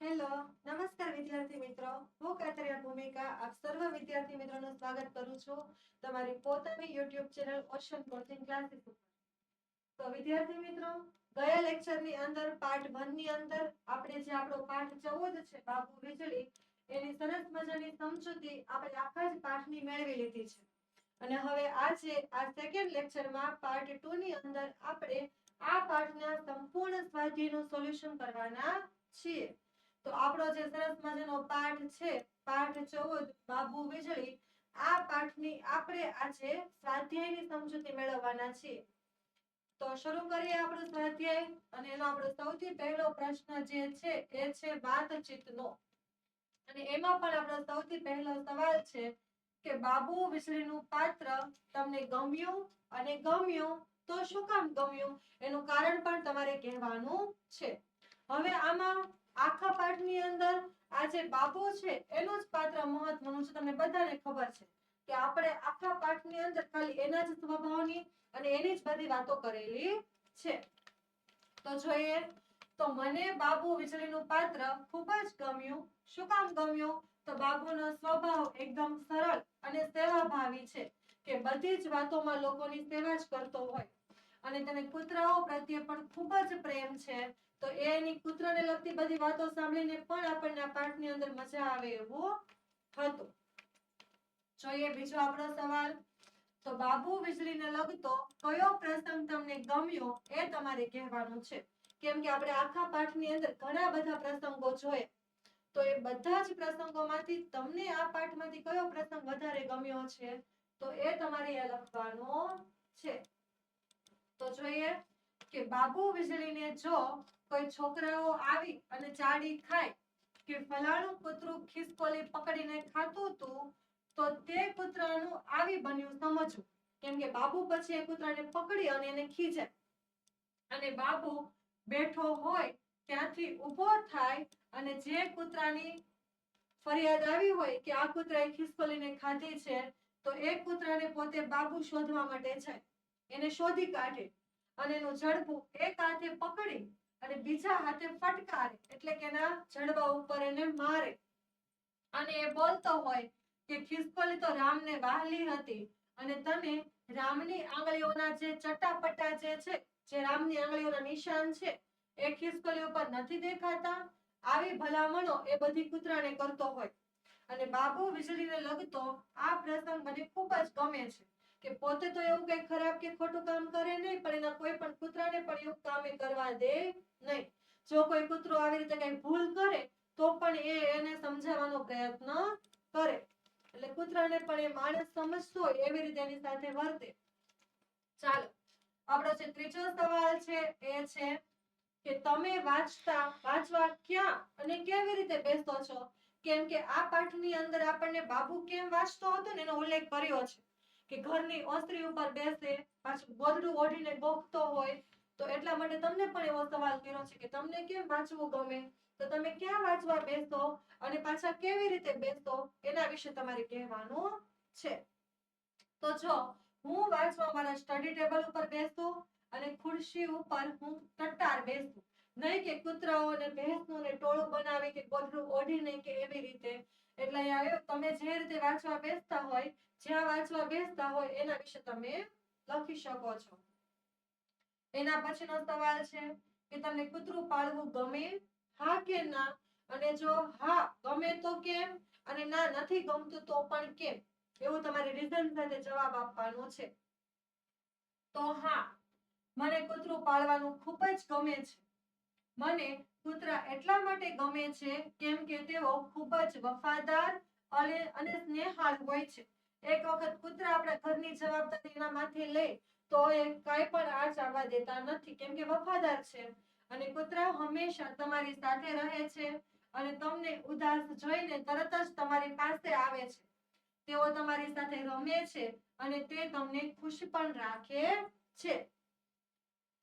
Hello, નમસ્કાર વિદ્યાર્થી મિત્રો. હું કાતરિયા ભૂમિકા આપ સર્વ વિદ્યાર્થી મિત્રોનું સ્વાગત કરું છું તમારી પોતાની YouTube channel ocean coaching classes ઉપર. તો વિદ્યાર્થી મિત્રો, ગયા લેક્ચરની અંદર પાર્ટ 1 ની અંદર આપણે જે આપણો પાઠ 14 છે બાબુ વીજળી, એની સરસ મજાની સમજૂતી આપણે આખા જ પાઠની મેળવી લીધી છે. અને હવે આજે આ સેકન્ડ લેક્ચરમાં પાર્ટ 2 ની અંદર આપણે આ પાઠના સંપૂર્ણ સ્વાધ્યાયનું સોલ્યુશન કરવાના છીએ. તો આપણો જે સરસ મજાનો પાઠ છે, પાઠ 14 બાબુ વીજળી, આ પાઠની આપણે આજે સ્વાધ્યાયની સમજૂતી મેળવવાના છીએ. તો શરૂ કરીએ આપણો સ્વાધ્યાય. અને એનો આપણો સૌથી પહેલો પ્રશ્ન જે છે એ છે વાતચીતનો. અને એમાં પણ આપણો સૌથી પહેલો સવાલ છે કે બાબુ વીજળીનું પાત્ર તમને ગમ્યું, અને ગમ્યું તો શું કામ ગમ્યું, એનું કારણ પણ તમારે કહેવાનું છે. હવે આમાં આખા પાઠની અંદર આ જે બાબુ છે એનું જ પાત્ર મહત્વનું છે. તમને બધાને ખબર છે કે આપણે આખા પાઠની અંદર ખાલી એના જ સ્વભાવની અને એની જ બધી વાતો કરેલી છે. તો જોઈએ તો મને બાબુ વીજળીનું પાત્ર ખૂબ જ ગમ્યું. શું કામ ગમ્યું? તો બાબુનો સ્વભાવ એકદમ સરળ અને સેવાભાવી છે, કે બધી જ વાતોમાં લોકોની સેવા જ કરતો હોય. અને તેને કૂતરાઓ પ્રત્યે પણ ખૂબ જ પ્રેમ છે. તો એની કૂતરાને લગતી બધી વાતો સાંભળીને પણ આપણને આ પાઠની અંદર મજા આવે એવું હતું. જોઈએ બીજો આપણો સવાલ. તો બાબુ વીજળીને લગતો કયો પ્રસંગ તમને ગમ્યો એ તમારે કહેવાનું છે. કેમ કે આપણે આખા પાઠની અંદર ઘણા બધા પ્રસંગો જોયા. તો એ બધા જ પ્રસંગોમાંથી તમને આ પાઠમાંથી કયો પ્રસંગ વધારે ગમ્યો છે, તો એ તમારે લખવાનો છે. તો જોઈએ કે બાબુ વીજળીને જો કોઈ છોકરાઓ આવી અને ચાડી ખાય કે ફલાણું કૂતરું ખિસકોલી પકડીને ખાતું હતું, તો તે કૂતરાનું આવી બન્યું સમજવું. કેમ કે બાબુ પછી એ કૂતરાને પકડી અને એને ખીજાય, અને બાબુ બેઠો હોય ત્યાંથી ઊભો થાય અને જે કૂતરાની ફરિયાદ આવી હોય કે આ કૂતરાએ ખિસકોલીને ખાધી છે, તો એ કૂતરાને પોતે બાબુ શોધવા માટે જાય. એને શોધી કાઢે અને એનું જડબું એક હાથે પકડી અને બીજા હાથે ફટકારે, એટલે કે એના જડબા ઉપર એને મારે. અને એ બોલતો હોય કે ખિસકોલી તો રામને વહાલી હતી, અને તને રામની આંગળીઓના જે ચટાપટા જે છે, જે રામની આંગળીઓના નિશાન છે, એ ખિસકોલી ઉપર નથી દેખાતા. આવી ભલામણો એ બધી કૂતરાને કરતો હોય. અને બાબુ વીજળીને લગતો આ પ્રસંગ મને ખૂબ જ ગમે છે, કે પોતે તો એવું કઈ ખરાબ કે ખોટું કામ કરે નહીં, પણ એના કોઈ પણ કૂતરાને પણ એવું કામ કરવા દે નહીં. જો કોઈ કૂતરો આવી રીતે કઈ ભૂલ કરે તો પણ એ એને સમજાવવાનો પ્રયત્ન કરે. એટલે કૂતરાને પણ એ માણસ સમજતો હોય એવી રીતે એની સાથે વર્તે. ચાલો, આપણો જે ત્રીજો સવાલ છે એ છે કે તમે વાંચવા ક્યાં અને કેવી રીતે બેસો છો. કેમ કે આ પાઠની અંદર આપણને બાબુ કેમ વાંચતો હતો ને એનો ઉલ્લેખ કર્યો છે, કે ઘરની ઓસરી ઉપર બેસે, પાછું ગોદડું ઓઢીને ગોખતો હોય. તો એટલા માટે તમને પણ એવો સવાલ કર્યો છે કે તમને કેમ વાંચવું ગમે, તો તમે ક્યાં વાંચવા બેસો અને પાછા કેવી રીતે બેસો, એના વિશે તમારે કહેવાનું છે. તો જો હું વાંચવા મારા સ્ટડી ટેબલ ઉપર બેસું અને ખુરશી ઉપર હું ટટ્ટાર બેસું, નહીં કે કૂતરાઓ અને ભેંસનું ને ટોળું બનાવી કે ગોદડું ઓઢીને કે એવી રીતે. એટલે અહીંયા તમે જે રીતે વાંચવા બેસતા હોય, જ્યાં વાંચવા બેસતા હોય એના વિશે તમે લખી શકો છો. એના પછીનો સવાલ છે કે તમને કૂતરું પાળવું ગમે, હા કે ના. અને જો હા ગમે તો કેમ, અને ના નથી ગમતું તો પણ કેમ, એવું તમારે રીઝન સાથે જવાબ આપવાનો છે. તો હા, મને કૂતરું પાળવાનું ખૂબ જ ગમે છે. મને કૂતરા એટલા માટે ગમે છે કેમ કે તેઓ ખૂબ જ વફાદાર અને સ્નેહાળ હોય છે. એક વખત કૂતરા આપણા ઘરની જવાબદારી એના માથે લે તો એ કઈ પણ આંચ આવવા દેતા નથી, કેમ કે વફાદાર છે. અને કૂતરા હંમેશા તમારી સાથે રહે છે, અને તમને ઉદાસ જોઈને તરત જ તમારી પાસે આવે છે. તેઓ તમારી સાથે રમે છે અને તે તમને ખુશ પણ રાખે છે.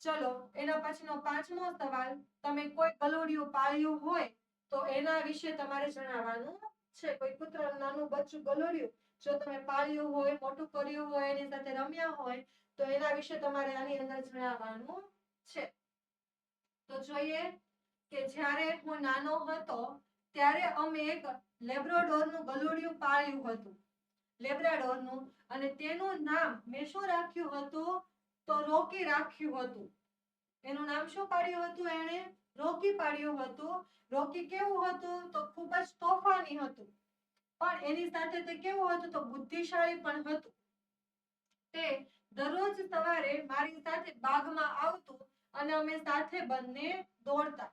ચલો, એના પછીનો પાંચમો સવાલ. તમે કોઈ ગલુડિયું પાળ્યું હોય તો એના વિશે તમારે જણાવવાનું છે. કોઈ કૂતરાનું નાનું બચ્ચું ગલુડિયું જો તમે પાળ્યું હોય, મોટું કર્યું હોય, એની સાથે રમ્યા હોય, તો એના વિશે તમારે આની અંદર જણાવવાનું છે. તો જોઈએ કે જ્યારે હું નાનો હતો ત્યારે અમે એક લેબ્રાડોરનું ગલુડિયું પાળ્યું હતું, લેબ્રાડોરનું, અને તેનું નામ મેં શું રાખ્યું હતું? તો રોકી રાખ્યું હતું. એનું નામ શું પાડ્યું હતું? એણે રોકી પાડ્યું હતું. રોકી કેવું હતું? તો ખૂબ જ તોફાની હતું, પણ એની સાથે તે કેવું હતું? તો બુદ્ધિશાળી પણ હતું. તે દરરોજ સવારે મારી સાથે બાગમાં આવતું અને અમે સાથે બંને દોડતા.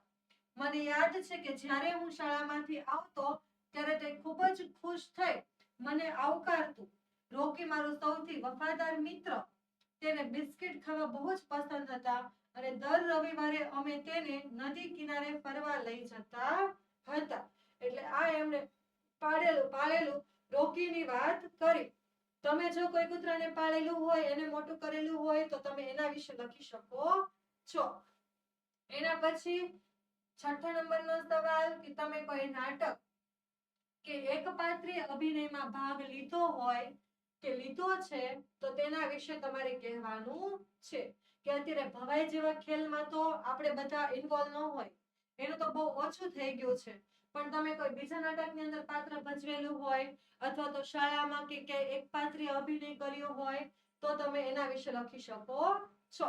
મને યાદ છે કે જ્યારે હું શાળામાંથી આવતો ત્યારે તે ખૂબ જ ખુશ થઈ મને આવકારતું. રોકી મારો સૌથી વફાદાર મિત્ર. તેને બિસ્કિટ ખાવા બહુ જ પસંદ હતા અને દર રવિવારે અમે તેને નદી કિનારે ફરવા લઈ જતા હતા. એટલે આ એમણે પાળેલું રોકીની વાત કરી. તમે જો કોઈ કૂતરાને પાળેલું હોય, એને મોટું કરેલું હોય, તો તમે એના વિશે લખી શકો છો. એના પછી 6થા નંબરનો સવાલ કે તમે કોઈ નાટક કે એકપાત્રીય અભિનયમાં ભાગ લીધો હોય કે લીધો છે તો તેના વિશે તમારે કહેવાનું છે. કે અત્યારે ભવાઈ જેવા ખેલમાં તો આપણે બધા ઇન્વોલ્વ ન હોય, એનું તો બહુ ઓછું થઈ ગયું છે. પણ તમે કોઈ બીજા નાટકની અંદર પાત્ર ભજવેલું હોય અથવા તો શાળામાં કે એકપાત્રીય અભિનય કર્યો હોય તો તમે એના વિશે લખી શકો છો.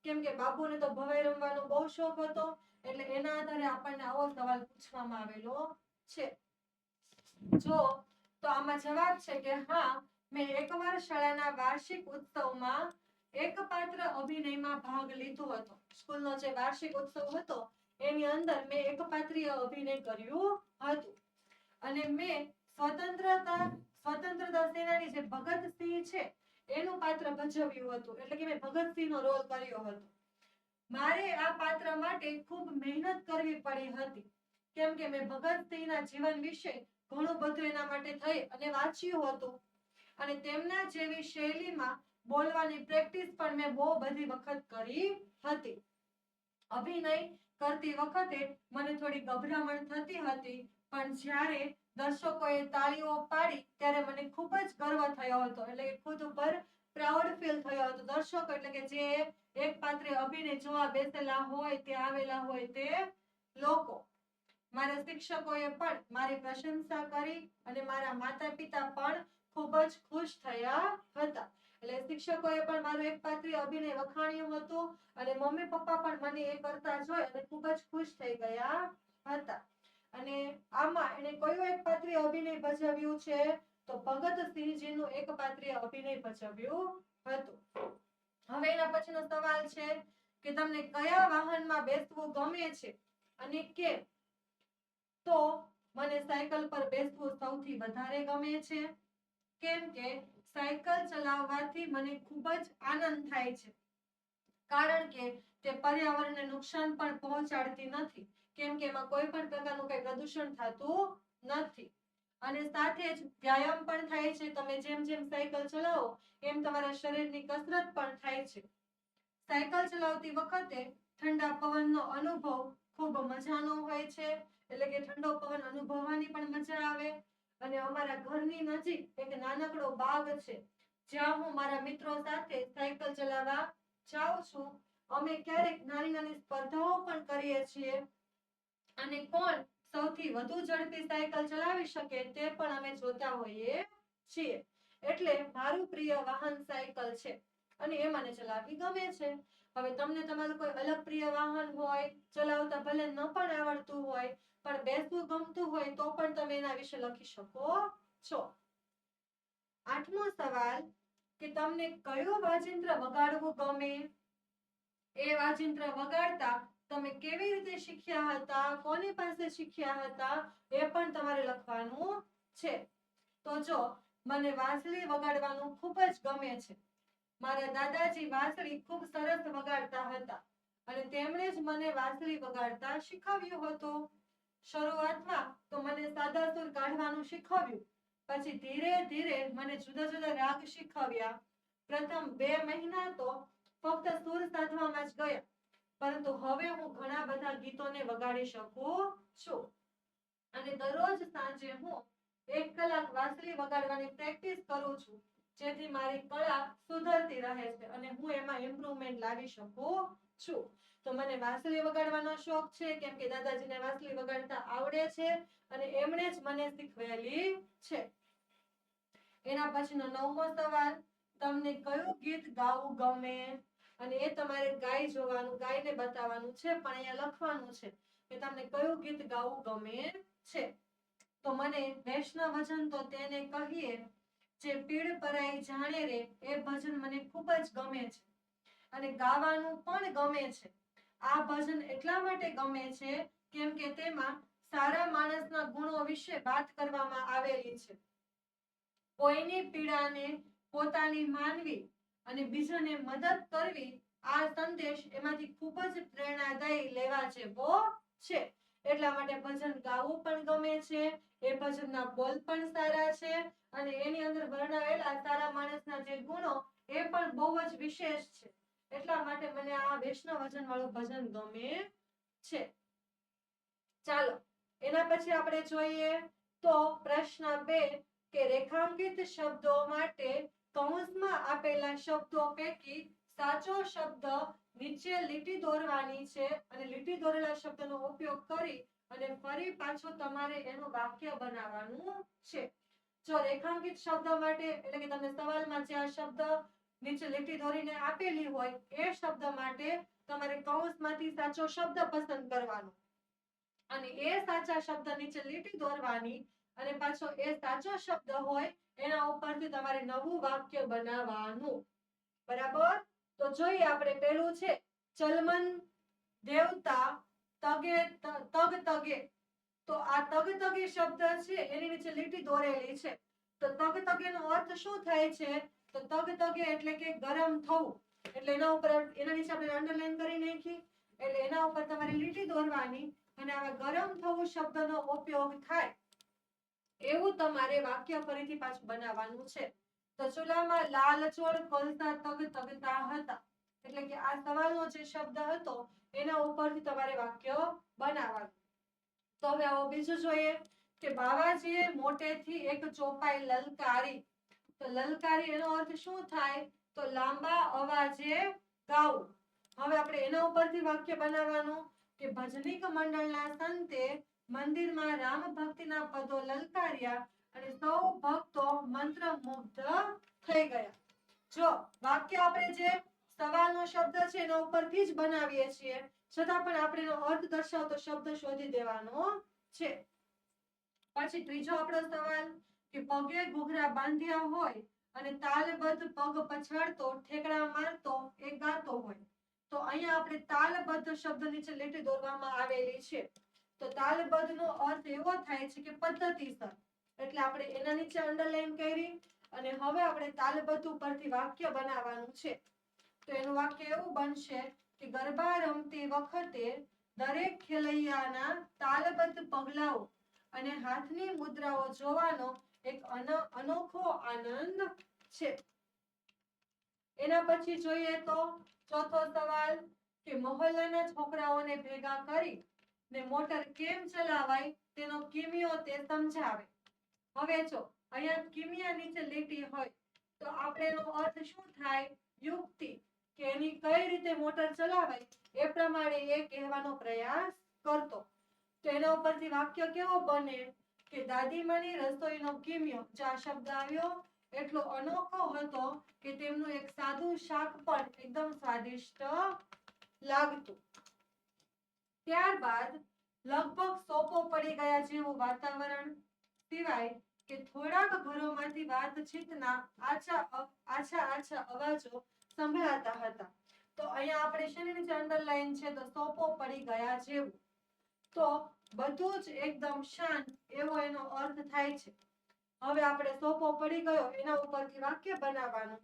કેમ કે બાબુને તો ભવાઈ રમવાનો બહુ શોખ હતો, એટલે એના આધારે આપણને આવો સવાલ પૂછવામાં આવેલો છે. જો તો આમાં જવાબ છે કે હા, મેં એકવાર શાળાના વાર્ષિક ઉત્સવમાં એકપાત્ર અભિનયમાં ભાગ લીધો હતો. સ્કૂલનો જે વાર્ષિક ઉત્સવ હતો એની અંદર મેં એકપાત્રીય અભિનય કર્યું હતું. અને મેં સ્વતંત્રતા સેનાની જે ભગતસિંહ છે એનું પાત્ર ભજવ્યું હતું. એટલે કે મેં ભગતસિંહનો રોલ કર્યો હતો. મારે આ પાત્ર માટે ખૂબ મહેનત કરવી પડી હતી, કેમ કે મેં ભગતસિંહના જીવન વિશે ઘણું બધું એના માટે થઈ અને વાંચ્યું હતું. અને તેમના જેવી શૈલીમાં બોલવાની પ્રેક્ટિસ પણ મેં બહુ બધી વખત કરી હતી. અભિનય કરતી વખતે મને થોડી ગભરામણ થતી હતી, પણ જ્યારે દર્શકોએ તાળીઓ પાડી ત્યારે મને ખૂબ જ ગર્વ થયો હતો. એટલે કે ખુદ ઉપર પ્રાઉડ ફીલ થયો હતો. દર્શકો એટલે કે જે એકપાત્રીય અભિનય જોવા બેસેલા હોય, તે આવેલા હોય તે લોકો. મારા શિક્ષકોએ પણ મારી પ્રશંસા કરી અને મારા માતા પિતા પણ ખૂબ જ ખુશ થયા હતા. એટલે શિક્ષકોએ પણ મારું એકપાત્રીય અભિનય વખાણ્યું હતું અને મમ્મી પપ્પા પણ મને એ કરતા જોઈ અને ખૂબ જ ખુશ થઈ ગયા હતા. અને આમાં એને કયું એકપાત્રીય અભિનય ભજવ્યું છે? તો ભગતસિંહજીનું એકપાત્રીય અભિનય ભજવ્યું હતું. હવે એના પછીનો સવાલ છે કે તમને કયા વાહનમાં બેસવું ગમે છે અને કેમ? તો મને સાયકલ પર બેસવું સૌથી વધારે ગમે છે, કેમ કે સાયકલ ચલાવવાથી મને ખૂબ જ આનંદ થાય છે. કારણ કે તે પર્યાવરણને નુકસાન પણ પહોંચાડતી નથી, કેમ કે એમાં કોઈ પણ પ્રકારનું કઈ પ્રદૂષણ થતું નથી. અને સાથે જ વ્યાયામ પણ થાય છે. તમે જેમ જેમ સાયકલ ચલાવો એમ તમારા શરીરની કસરત પણ થાય છે. સાયકલ ચલાવતી વખતે ઠંડા પવનનો અનુભવ ખૂબ મજાનો હોય છે. એટલે કે ઠંડો પવન અનુભવવાની પણ મજા આવે. અને અમારા ઘરની નજીક એક નાનકડો બાગ છે, જ્યાં હું મારા મિત્રો સાથે સાયકલ ચલાવવા જાઉં છું. અમે ક્યારેક નાની નાની સ્પર્ધાઓ પણ કરીએ છીએ અને કોણ સૌથી વધુ ઝડપી સાયકલ ચલાવી શકે તે પણ અમે જોતા હોઈએ છીએ. એટલે મારું પ્રિય વાહન સાયકલ છે અને એ મને ચલાવવી ગમે છે. હવે તમને તમારું કોઈ અલગ પ્રિય વાહન હોય, ચલાવતા ભલે ન પણ આવડતું હોય, પણ બેસવું ગમતું હોય તો પણ તમે એના વિશે લખી શકો છો. 8મો સવાલ કે તમને કયું વાજિંત્ર વગાડવું ગમે? એ વાજિંત્ર વગાડતા તમે કેવી રીતે શીખ્યા હતા, કોની પાસે શીખ્યા હતા, એ પણ તમારે લખવાનું છે. તો જો મને વાંસળી વગાડવાનું ખૂબ જ ગમે છે. મારા દાદાજી વાંસળી ખૂબ સરસ વગાડતા હતા અને તેમણે જ મને વાંસળી વગાડતા શીખવ્યું હતું. શરૂઆતમાં તો મને સાદા સૂર કાઢવાનું શીખવ્યું, પછી ધીરે ધીરે મને જુદા જુદા રાગ શીખવ્યા. પ્રથમ 2 મહિના તો ફક્ત સૂર સાધવામાં જ ગયા, પરંતુ હવે હું ઘણા બધા ગીતોને વગાડી શકું છું. અને દરરોજ સાંજે હું 1 કલાક વાંસળી વગાડવાની પ્રેક્ટિસ કરું છું, જેથી મારી કળા સુધરતી રહે છે અને હું એમાં ઇમ્પ્રુવમેન્ટ લાવી શકું છું. તો મને વાંસળી વગાડવાનો શોખ છે, કેમ કે દાદાજીને વાંસળી વગાડતા આવડે છે અને એમણે જ મને શીખવેલી છે. એના પછીનો 9મો સવાલ, તમને કયું ગીત ગાવું ગમે? અને એ તમારે ગાઈ જોવાનું, ગાઈને બતાવવાનું છે, પણ અહીંયા લખવાનું છે કે તમને કયું ગીત ગાવું ગમે છે. તો મને વૈષ્ણવજન તો તેને કહીએ જે પીડ પરાઈ જાણે રે, એ ભજન મને ખૂબ જ ગમે છે અને ગાવાનું પણ ગમે છે. આ ભજન એટલા માટે ગમે છે કેમ કે તેમાં સારા માણસના ગુણો વિશે વાત કરવામાં આવેલી છે. કોઈની પીડાને પોતાની માનવી અને બીજાને મદદ કરવી, આ સંદેશ એમાંથી ખૂબ જ પ્રેરણાદાયી લેવા જેવો છે. એટલા માટે ભજન ગાવું પણ ગમે છે, એ ભજનના બોલ પણ સારા છે અને એની અંદર વર્ણવેલા સારા માણસના જે ગુણો એ પણ બહુ જ વિશેષ છે. એટલા માટે મને આ વૈષ્ણવજન વાળું ભજન ગમે છે. ચાલો એના પછી આપણે જોઈએ તો પ્રશ્ન 2 કે રેખાંકિત શબ્દો માટે કૌંસમાં આપેલા શબ્દો પૈકી સાચો શબ્દ નીચે લીટી દોરવાની છે અને લીટી દોરેલા શબ્દનો ઉપયોગ કરી અને ફરી પાછું તમારે એનું વાક્ય બનાવવાનું છે. જો રેખાંકિત શબ્દ માટે એટલે કે તમને સવાલમાં જે આ શબ્દ નીચે લીટી દોરીને આપેલી હોય એ શબ્દ માટે તમારે કૌંસમાંથી સાચો શબ્દ પસંદ કરવાનો અને એ સાચા શબ્દ નીચે લીટી દોરવાની અને પાછો એ સાચો શબ્દ હોય એના ઉપરથી તમારે નવું વાક્ય બનાવવાનું. બરાબર? તો જોઈએ આપણે પહેલું છે ચલમન દેવતા તગે તગ તગે. તો આ તગ તગે શબ્દ છે એની નીચે લીટી દોરેલી છે. તો તગ તગેનો અર્થ શું થાય છે? તો તગ તગે એટલે કે ગરમ થવું. એટલે એના ઉપર એના નીચે આપણે અંડરલાઈન કરી નાખી એટલે એના ઉપર તમારે લીટી દોરવાની અને આવા ગરમ થવું શબ્દનો ઉપયોગ થાય એવું તમારે વાક્ય ફરીથી પાછું બનાવવાનું છે. તો ચૂલામાં લાલ ચોળ કોલસા તગ તગતા હતા. એટલે કે આ સવાલનો જે શબ્દ હતો એના ઉપરથી તમારે વાક્ય બનાવવાનું. તો હવે આવો બીજું જોઈએ કે બાવાજીએ મોટેથી એક ચોપાઈ લલકારી. તો લલકારી એનો અર્થ શું થાય? તો લાંબા અવાજે ગાવું. હવે આપણે એના ઉપરથી વાક્ય બનાવવાનું કે ભજનીક મંડળના સંતે મંદિરમાં રામ ભક્તિના પદો લલકાર્યા અને સૌ ભક્તો મંત્રમુગ્ધ થઈ ગયા. જો વાક્ય આપણે જે સવાલનો શબ્દ છે એના ઉપરથી જ બનાવીએ છીએ, છતાં પણ આપણે એનો અર્થ દર્શાવતો શબ્દ શોધી દેવાનો છે. પછી ત્રીજો આપણો સવાલ કે પગે ઘૂઘરા બાંધ્યા હોય અને તાલબદ્ધ પગ પછાડતો ઠેકડા મારતો એ ગાતો હોય. તો અહીંયા આપણે તાલબદ્ધ શબ્દ નીચે લીટી દોરવામાં આવેલી છે. તો તાલબદ્ધનો અર્થ એવો થાય છે કે પદ્ધતિસર. એટલે આપણે એના નીચે અંડરલાઈન કરી અને હવે આપણે તાલબદ્ધ ઉપરથી વાક્ય બનાવવાનું છે. તો એનું વાક્ય એવું બનશે કે ગરબા રમતી વખતે દરેક ખેલૈયાના તાલબદ્ધ પગલાઓ અને હાથની મુદ્રાઓ જોવાનો એક અનોખો આનંદ છે. એના પછી જોઈએ તો ચોથો સવાલ કે મહોલ્લાના છોકરાઓને ભેગા કરી ને મોટર કેમ ચલાવાય તેનો કિમિયો તે સમજાવે. હવે જો અહીંયા કિમિયા નીચે લીટી હોય તો આપણે એનો અર્થ શું થાય? યુક્તિ કે એની કઈ રીતે મોટર ચલાવાય એ પ્રમાણે એ કહેવાનો પ્રયાસ કરતો. તો એના ઉપરથી વાક્ય કેવો બને કે દાદીમાની રસોઈનો કિમિયો, જે આ શબ્દ આવ્યો એટલો અનોખો હતો કે તેમનું એક સાદું શાક પણ એકદમ સ્વાદિષ્ટ લાગતું. ત્યારબાદ લગભગ સોપો પડી ગયા જેવું વાતાવરણ સિવાય કે થોડાક ઘરોમાંથી વાતચીતના આછા અવાજો સંભળાતા હતા. તો અહીંયા આપણે શેની નીચે અંડરલાઈન છે? તો સોપો પડી ગયા જેવું. તો બધું જ એકદમ શાંત એવો એનો અર્થ થાય છે. હવે આપણે સોપો પડી ગયો એના ઉપરથી વાક્ય બનાવવાનું.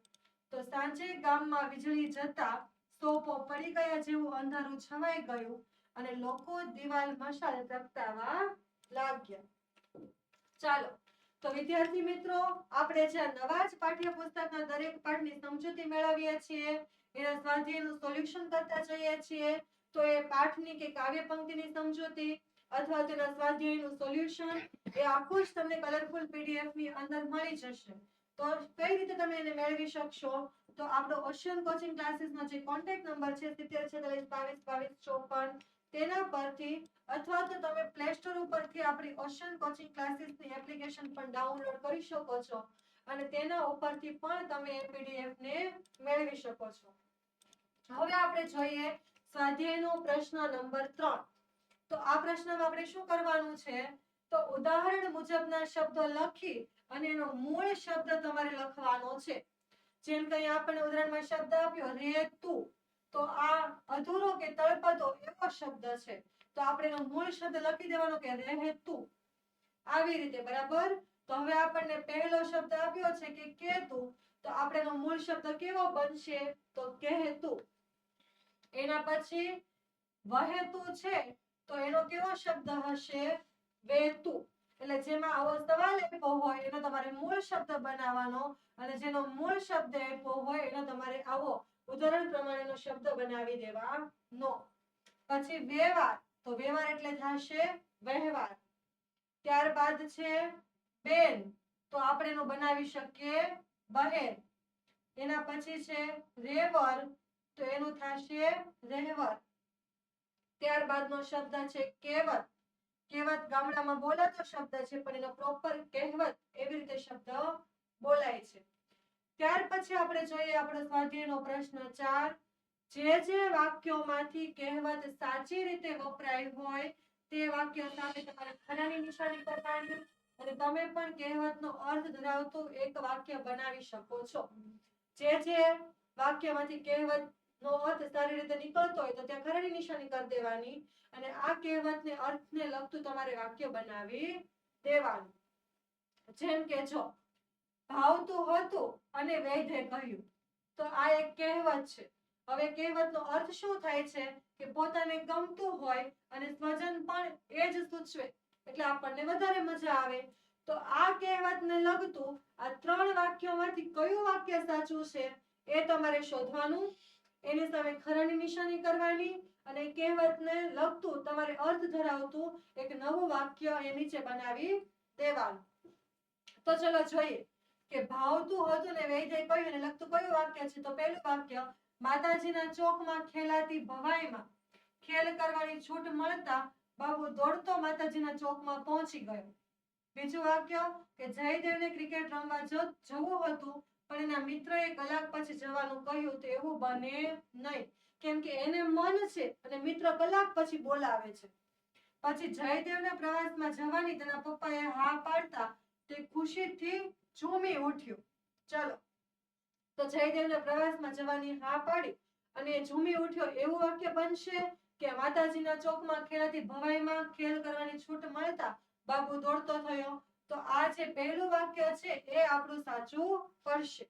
તો સાંજે ગામમાં વીજળી જતા સોપો પડી ગયા જેવું અંધારું છવાઈ ગયું અને લોકો દિવાલ મશાલ પ્રગટાવવા લાગ્યા. ચાલો તો વિદ્યાર્થી મિત્રો, આપણે જે નવા જ પાઠ્યપુસ્તકના દરેક પાઠની સમજૂતી મેળવીએ છીએ, એના સ્વાધ્યાયનું સોલ્યુશન કરતા જઈએ છીએ. તો એ પાઠની કે કાવ્ય પંક્તિની સમજૂતી અથવા તેના સ્વાધ્યાયનું સોલ્યુશન એ આખું જ તમને કલરફુલ પીડીએફ ની અંદર મળી જશે. તો કઈ રીતે તમે એને મેળવી શકશો? તો આપણો ઓશન કોચિંગ ક્લાસીસનો જે કોન્ટેક્ટ નંબર છે 7046222254, તેના પરથી અથવા તો તમે પ્લે સ્ટોર ઉપરથી આપણી ઓશન કોચિંગ ક્લાસીસની એપ્લિકેશન પણ ડાઉનલોડ કરી શકો છો અને તેના ઉપરથી પણ તમે એ પીડીએફ ને મેળવી શકો છો. હવે આપણે જોઈએ સ્વાધ્યાયનો પ્રશ્ન નંબર 3. તો આ પ્રશ્નમાં આપણે શું કરવાનું છે, તો ઉદાહરણ મુજબના શબ્દો લખી અને એનો મૂળ શબ્દ તમારે લખવાનો છે. જેમ કે અહીંયા આપણને ઉદાહરણમાં શબ્દ આપ્યો રેતુ, તો આ અધૂરો કે તળપદો એવો શબ્દ છે, તો આપણે એનો મૂળ શબ્દ લખી દેવાનો કે રહેતુ, આવી રીતે. બરાબર. તો હવે આપણને પહેલો શબ્દ આપ્યો છે કે કેતુ, તો આપણે એનો મૂળ શબ્દ કેવો બનશે, તો કહેતુ. એના પછી વહેતુ છે, તો એનો કેવો શબ્દ હશે, વેતુ. એટલે જેમાં આવો સવાલ આપ્યો હોય એનો તમારે મૂળ શબ્દ બનાવવાનો અને જેનો મૂળ શબ્દ આપ્યો હોય એનો તમારે આવો ઉદાહરણ પ્રમાણેનો શબ્દ બનાવી દેવાનો. પછી વ્યવહાર, તો વ્યવહાર એટલે થશે વહેવાર. ત્યારબાદ છે બેન, તો આપણે એનું બનાવી શકીએ બહેન. એના પછી છે રેવર, તો એનું થશે રહેવર. ત્યારબાદનો શબ્દ છે કહેવત. કહેવત ગામડામાં બોલાતો શબ્દ છે, પણ એનો પ્રોપર કહેવત એવી રીતે શબ્દ બોલાય છે. ત્યાર પછી આપણે જોઈએ આપણો સ્વાધ્યાયનો પ્રશ્ન 4. જે વાક્યોમાંથી કહેવત સાચી રીતે વપરાય હોય તે વાક્ય સામે તમારે ખાનાની નિશાની કરવાની અને તમે પણ કહેવતનો અર્થ ધરાવતું એક વાક્ય બનાવી શકો છો. જે વાક્યમાંથી કહેવતનો અર્થ સારી રીતે નીકળતો હોય તો ત્યાં ખાનાની નિશાની કરી દેવાની અને આ કહેવતને અર્થને લગતું તમારે વાક્ય બનાવી દેવાનું. જેમ કે જો ભાવતું હતું અને વૈદ્ય કહ્યું, તો આ એક કહેવત છે. હવે કહેવતનો અર્થ શું થાય છે કે પોતાને ગમતું હોય અને સ્વજન પણ એ જ સૂચવે એટલે આપણને વધારે મજા આવે. તો આ કહેવતને લગતું આ 3 વાક્યોમાંથી કયું વાક્ય સાચું છે એ તમારે શોધવાનું, એની સામે ખરાની નિશાની કરવાની અને કહેવતને લગતું તમારે અર્થ ધરાવતું એક નવું વાક્ય એ નીચે બનાવી દેવાનું. તો ચલો જોઈએ કે ભાવતું હતું ને વૈદ્ય કહ્યું એને લગતું કયું વાક્ય છે, તો પહેલું વાક્ય માતાજીના ચોકમાં ખેલાતી ભવાઈમાં ખેલ કરવાની છૂટ મળતા બાબુ દોડતો માતાજીના ચોકમાં પહોંચી ગયો. બીજું વાક્ય કે જયદેવને ક્રિકેટ રમવા જવું હતું પણ એના મિત્રએ કલાક પછી જવાનું કહ્યું તો એવું બને નહીં, કેમ કે એને મન છે અને મિત્ર કલાક પછી બોલાવે છે. પછી જયદેવને પ્રવાસમાં જવાની તેના પપ્પાએ હા પાડતા તે ખુશીથી ઝૂમી ઉઠ્યો. ચલો, તો જયદેવને પ્રવાસમાં જવાની હા પાડી અને ઝૂમી ઉઠ્યો એવું વાક્ય બનશે કે માતાજીના ચોકમાં ખેલાતી ભવાઈમાં ખેલ કરવાની છૂટ મળતા બાબુ દોડતો થયો. તો આ જે પહેલું વાક્ય છે એ આપણું સાચું પડશે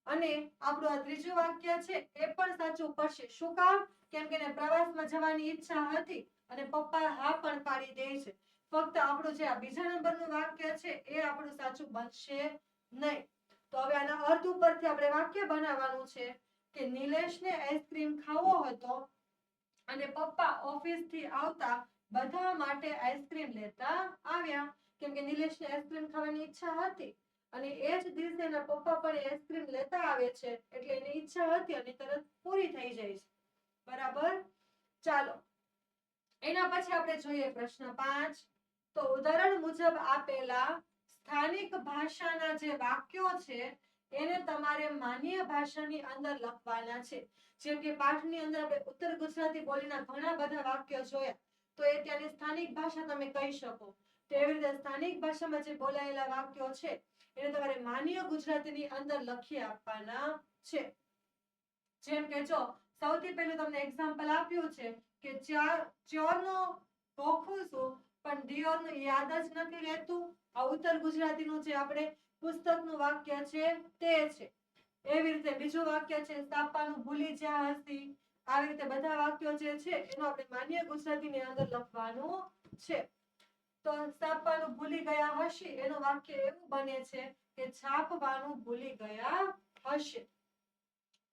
અને આપણું આ ત્રીજું વાક્ય છે એ પણ સાચું પડશે. શું કામ? કેમ કે એને પ્રવાસમાં જવાની ઈચ્છા હતી અને પપ્પા હા પણ પાડી દે છે. ફક્ત આપણું જે આ બીજા નંબરનું વાક્ય છે એ આપણું સાચું બનશે નહીં. તો હવે આના અર્થ ઉપરથી આપણે વાક્ય બનાવવાનું છે કે નિલેશને આઈસ્ક્રીમ ખાવો હતો અને પપ્પા ઓફિસથી આવતા બધા માટે આઈસ્ક્રીમ લેતા આવ્યા. કેમ કે નિલેશને આઈસ્ક્રીમ ખાવાની ઈચ્છા હતી અને એ જ દિવસે એના પપ્પા પણ આઈસ્ક્રીમ લેતા આવે છે એટલે એની ઈચ્છા હતી અને તરત પૂરી થઈ જાય છે. બરાબર. ચાલો, એના પછી આપણે જોઈએ પ્રશ્ન 5. તો ઉદાહરણ મુજબ આપેલા સ્થાનિક ભાષાના જે વાક્યો છે એને તમારે માન્ય ભાષાની અંદર લખવાના છે. જેમ કે પાઠની અંદર આપણે ઉત્તર ગુજરાતી બોલીના ઘણા બધા વાક્યો જોયા, તો એ ત્યાંની સ્થાનિક ભાષા તમે કહી શકો. તો એવી રીતે સ્થાનિક ભાષામાં જે બોલાયેલા વાક્યો છે એને તમારે માન્ય ગુજરાતીની અંદર લખી આપવાના છે. જેમ કે જો સૌથી પહેલું તમને એક્ઝામ્પલ આપ્યું છે કે ચોરનો ભોખું છું પણ દિયોરનું યાદ જ નથી રહેતું. આ ઉત્તર ગુજરાતીનું જે આપણે પુસ્તકનું વાક્ય છે તે છે. એવી રીતે બીજું વાક્ય છે સાપાનું ભૂલી જ્યાં હસી. આવી રીતે બધા વાક્યો જે છે એનું આપણે માન્ય ગુજરાતીની અંદર લખવાનું છે. તો સાપાનું ભૂલી ગયા હશી એનું વાક્ય એવું બને છે કે છાપવાનું ભૂલી ગયા હશે.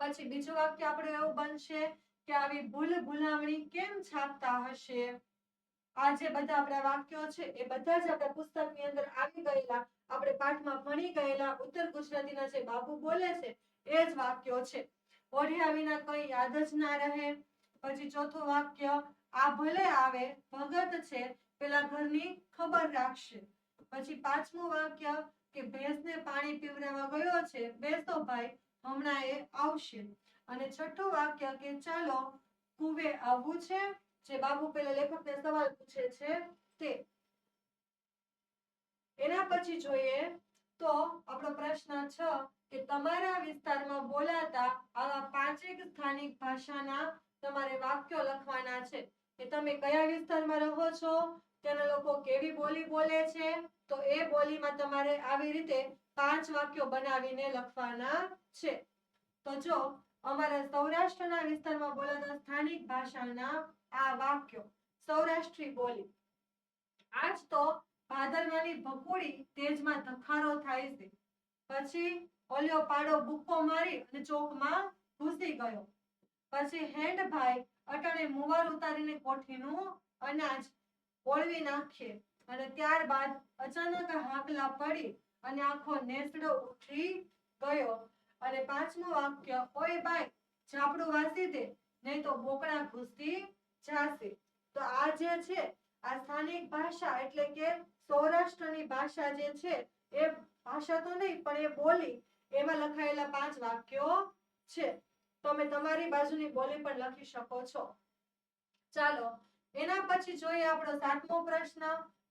પછી બીજું વાક્ય આપણે એવું બનશે કે આવી ભૂલ ભૂલામણી કેમ છાપતા હશે. આ જે બધા આપણા વાક્યો છે એ બધા જ આપણા પુસ્તકની અંદર આવી ગયેલા, આપણે પાઠમાં ભણી ગયેલા ઉત્તર ગુજરાતીના જે બાબુ બોલે છે એ જ વાક્યો છે. ઓઢ્યા વિના કઈ યાદ જ ના રહે. પછી ચોથું વાક્ય, આ ભલે આવે ભગત છે પેલા ઘરની ખબર રાખશે. પછી પાંચમું વાક્ય કે ભેંસને પાણી પીવડાવવા ગયો છે, બેસો ભાઈ હમણાં એ આવશે. અને છઠ્ઠું વાક્ય કે ચાલો કુવે આવવું છે, જે બાબુ પેલા લેખકને સવાલ પૂછે છે તે. એના પછી જોઈએ તો આપણો પ્રશ્ન 6 કે તમારા વિસ્તારમાં બોલાતા આવા પાંચેક સ્થાનિક ભાષાના તમારે વાક્યો લખવાના છે. કે તમે કયા વિસ્તારમાં રહો છો, તેના લોકો કેવી બોલી બોલે છે, તો એ બોલીમાં તમારે આવી રીતે 5 વાક્યો બનાવીને લખવાના છે. તો જો અમારા સૌરાષ્ટ્રના વિસ્તારમાં બોલાતા સ્થાનિક ભાષાના આ વાક્યો. સૌરાષ્ટ્રી બોલી. આજ તો ભાદરવાની ભકુડી તેજમાં ધખારો થાય છે. પછી ઓલ્યો પાડો બુક્કો મારી અને ચોકમાં ઘૂસી ગયો. પછી હેન્ડભાઈ અટાણે મુવાર ઉતારીને કોઠીનું અનાજ ઓળવી નાખીએ અને ત્યારબાદ અચાનક હાકલા પડી અને આખો નેસડો ઉઠી ગયો. અને પાંચમું વાક્ય, ઓય બાઈ ઝાપડું વાસી દે નહીં તો બોકડા ઘૂસી જાશે. તો આ જે છે આ સ્થાનિક ભાષા એટલે કે સૌરાષ્ટ્રની ભાષા જે છે એ ભાષા તો નહીં પણ એ બોલી, એમાં લખાયેલા 5 વાક્યો છે. તમે તમારી બાજુની બોલી પણ લખી શકો છો. ચાલો એના પછી જોઈએ આપણો 7મો પ્રશ્ન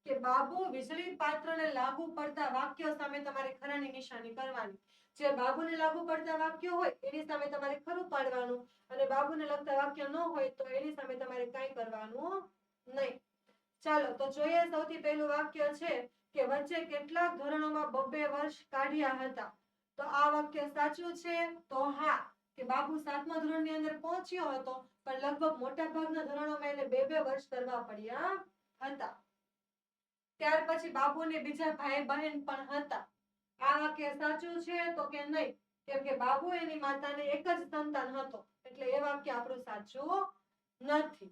કે બાબુ વીજળી પાત્રને લાગુ પડતા વાક્યો સામે તમારે ખરાની નિશાની કરવાની. જે બાબુને લાગુ પડતા વાક્યો હોય એની સામે તમારે ખરું પાડવાનું અને બાબુને લગતા વાક્ય ન હોય તો એની સામે તમારે કાંઈ કરવાનું નહીં. ચાલો તો જોઈએ સૌથી પહેલું વાક્ય છે કે વચ્ચે કેટલાક ધોરણોમાં 2 વર્ષ કાઢ્યા હતા. તો આ વાક્ય સાચું છે તો હા, કે બાબુ 7મા ધોરણની અંદર પહોંચ્યો હતો પણ લગભગ મોટા ભાગના ધોરણોમાં એને 2 વર્ષ કરવા પડ્યા હતા. ત્યાર પછી બાબુને બીજા ભાઈ બહેન પણ હતા. આ વાક્ય સાચું છે તો કે નહીં, કેમ કે બાબુ એની માતાને એક જ સંતાન હતો એટલે એ વાક્ય આપણું સાચું નથી.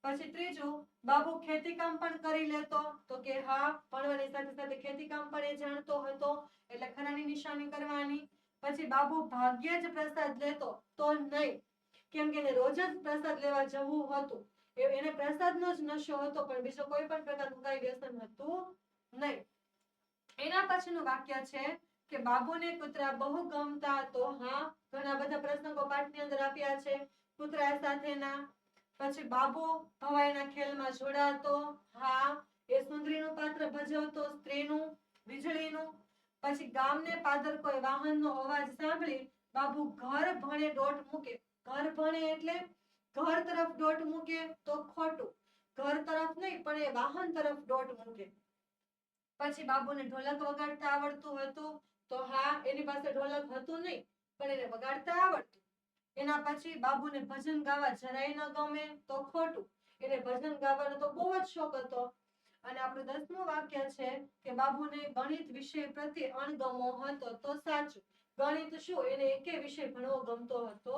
પછી ત્રીજું, બાબુ ખેતીકામ પણ કરી લેતો તો કે હા, ભણવાની સાથે સાથે ખેતીકામ પણ એ જાણતો હતો એટલે ખરાની નિશાની કરવાની. પછી બાબુ ભાગ્યે જ પ્રસાદ લેતો તો નહીં, કેમ કે એને રોજ જ પ્રસાદ લેવા જવું હતું. એને પ્રસાદનો જ નશો હતો પણ બીજો કોઈ પણ પ્રકારનું કઈ વ્યસન હતું નહીં. એના પછીનું વાક્ય છે કે બાબુને કૂતરા બહુ ગમતા તો હા, ઘણા બધા પ્રસંગો પાઠની અંદર આપ્યા છે કૂતરા સાથેના. પછી બાબુ ભવાઈના ખેલમાં જોડાતો, હા, એ સુંદરીનું પાત્ર ભજવતો, સ્ત્રીનું, વીજળીનું. પછી ગામને પાદર કોઈ વાહનનો અવાજ સાંભળી બાબુ ઘર ભણે દોટ મૂકે. ઘર ભણે એટલે ઘર તરફ દોટ મૂકે તો ખોટું. ઘર તરફ નહીં પણ એ વાહન તરફ દોટ મૂકે. પછી બાબુને ઢોલક વગાડતા આવડતું હતું તો હા, એની પાસે ઢોલક હતું નહીં પણ એને વગાડતા આવડતું. એના પછી બાબુને ભજન ગાવા જરાય ન ગમે તો ખોટું. એને ભજન ગાવાનો તો બહુ જ શોખ હતો. અને આપણું 10મું વાક્ય છે કે બાબુને ગણિત વિષય પ્રત્યે અણગમો હતો તો સાચું. ગણિત શું, એને એકે વિષય ભણવો ગમતો હતો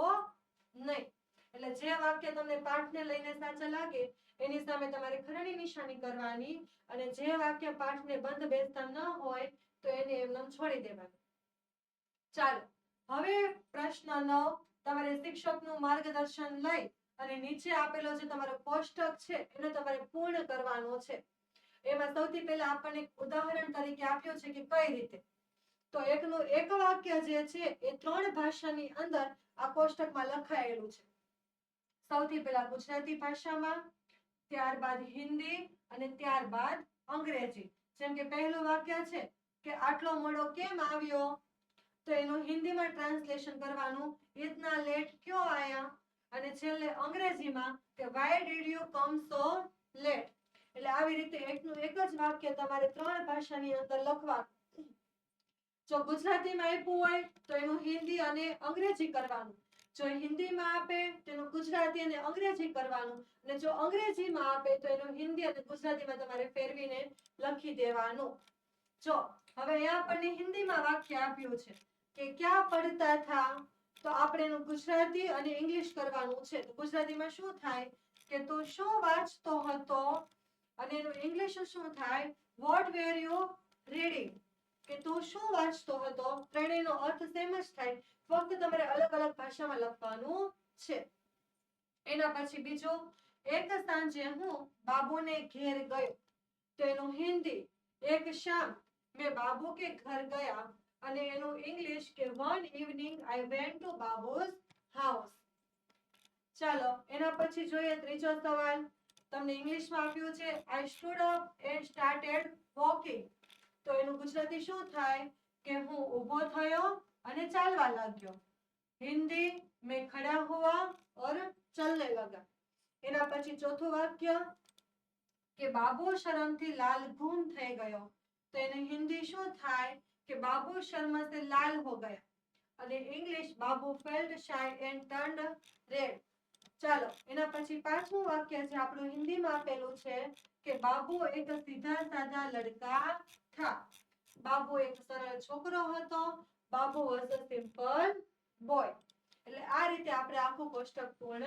નહીં. એટલે જે વાક્ય તમને પાઠને લઈને સાચા લાગે એની સામે તમારે ખરાની નિશાની કરવાની અને જે વાક્ય પાઠને બંધ બેસતા ન હોય તો એને એમને છોડી દેવાનું. ચાલો હવે પ્રશ્ન 9, તમારે શિક્ષકનું માર્ગદર્શન લઈ અને નીચે આપેલો જે તમારો કોષ્ટક છે એને તમારે પૂર્ણ કરવાનો છે. એમાં સૌથી પહેલા આપણને ઉદાહરણ તરીકે આપ્યું છે કે કઈ રીતે. તો એકનું એક વાક્ય જે છે એ 3 ભાષાની અંદર આ કોષ્ટકમાં લખાયેલું છે. સૌથી પહેલા ગુજરાતી ભાષામાં, ત્યારબાદ હિન્દી અને ત્યારબાદ અંગ્રેજી. જેમ કે પહેલું વાક્ય છે કે આટલો મોડો કેમ આવ્યો, તો એનું હિન્દીમાં ટ્રાન્સલેશન કરવાનું, ઇતના લેટ ક્યો આયા. અને છેલ્લે અંગ્રેજીમાં કે why did you come so late. એટલે આવી રીતે એકનું એક જ વાક્ય તમારે 3 ભાષાની અંદર લખવાનું. જો ગુજરાતીમાં આપ્યું હોય તો એનું હિન્દી અને અંગ્રેજી કરવાનું. જો હિન્દીમાં આપે તેનું ગુજરાતી અને અંગ્રેજી કરવાનું અને જો અંગ્રેજીમાં આપે તો એનું હિન્દી અને ગુજરાતીમાં તમારે ફેરવીને લખી દેવાનું. જો હવે અહીંયા આપણને હિન્દીમાં વાક્ય આપ્યું છે કે ક્યાં પડતા થા, તો આપણે એનું ગુજરાતી અને ઇંગ્લિશ કરવાનું છે. તો ગુજરાતીમાં શું થાય કે તું શું વાંચતો હતો અને એનું ઇંગ્લિશ શું થાય, વોટ વેર યુ રીડિંગ. કે તું શું વાંચતો હતો, ત્રણેયનો અર્થ સેમ જ થાય, ફક્ત તમારે અલગ અલગ ભાષામાં લખવાનું છે. એના પછી બીજો, એક સાંજે હું બાબુને ઘેર ગયો, તો એનું હિન્દી, એક શામ મેં બાબુ કે ઘર ગયા, અને એનું ઇંગ્લિશ કે one evening I went to Babu's house. ચાલો એના પછી જોઈએ ત્રીજો સવાલ. તમને ઇંગ્લિશમાં આપ્યું છે I stood up and started walking, તો એનું ગુજરાતી શું થાય કે હું ઊભો થયો અને ચાલવા લાગ્યો. હિન્દી મેં ખડા હુઆ और चलने लगा. એના પછી ચોથું વાક્ય કે બાબુ શરમથી લાલ ઘૂમ થઈ ગયો, તો એને હિન્દી શું થાય કે બાબુ શર્મ સે લાલ હો ગયા, અને English Babu felt shy and turned red. ચાલો એના પછી પાંચમું વાક્ય છે આપણું હિન્દીમાં આપેલું છે કે બાબુ એક સીધા સાધા લડકા થા. બાબુ એક સરળ છોકરો હતો. Babu was a simple boy. એટલે આ રીતે આપણે આખું કોષ્ટક પૂર્ણ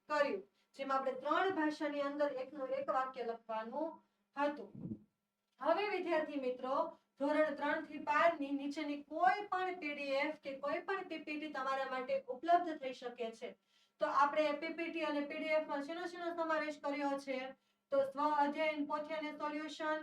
કર્યું, જેમાં આપણે ત્રણ ભાષાની અંદર એકનું એક વાક્ય લખવાનું હતું. હવે વિદ્યાર્થી મિત્રો, ધોરણ 3 થી 5 ની નીચેની કોઈ પણ પીડીએફ કે કોઈ પણ પીપીટી તમારા માટે ઉપલબ્ધ થઈ શકે છે. તો આપણે પીપીટી અને પીડીએફ માં શેનો સમાવેશ કર્યો છે? તો સ્વ અધ્યયન પોથી અને સોલ્યુશન,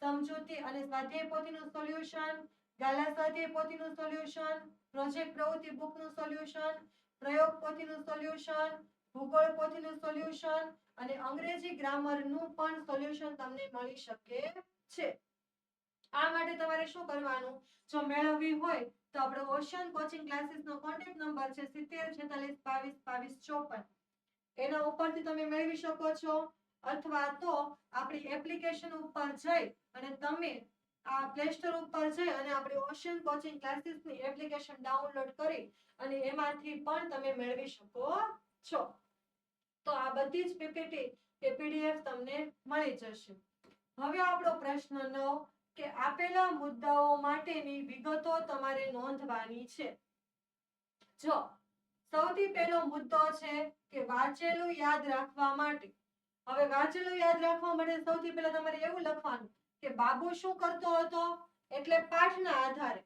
સમજૂતી અને સ્વાધ્યાય પોથીનું સોલ્યુશન, ગાલા સ્વાધ્યાય પોથીનું સોલ્યુશન, પ્રોજેક્ટ પ્રવૃત્તિ બુકનું સોલ્યુશન, પ્રયોગ પોથીનું સોલ્યુશન, ભૂગોળ પોથીનું સોલ્યુશન અને અંગ્રેજી ગ્રામરનું પણ સોલ્યુશન તમને મળી શકે છે. આ માટે તમારે શું કરવાનું, જો મેળવવી હોય તો આપણો ઓશન કોચિંગ ક્લાસીસનો કોન્ટેક્ટ નંબર છે 7046222254. એના ઉપરથી તમે મેળવી શકો છો, અથવા તો આપણી એપ્લિકેશન ઉપર જઈ અને તમે આ પ્લે સ્ટોર ઉપર જઈ અને આપણી ઓશન કોચિંગ ક્લાસીસની એપ્લિકેશન ડાઉનલોડ કરી અને એમાંથી પણ તમે મેળવી શકો છો. તો આ બધી જ પીપીટી કે પીડીએફ તમને મળી જશે. હવે આપણો પ્રશ્ન 9 કે આપેલા મુદ્દાઓ માટેની વિગતો તમારે નોંધવાની છે. જો સૌથી પહેલો મુદ્દો છે કે વાંચેલું યાદ રાખવા માટે. હવે વાંચેલું યાદ રાખવા માટે સૌથી પહેલા તમારે એવું લખવાનું કે બાબુ શું કરતો હતો, એટલે પાઠના આધારે.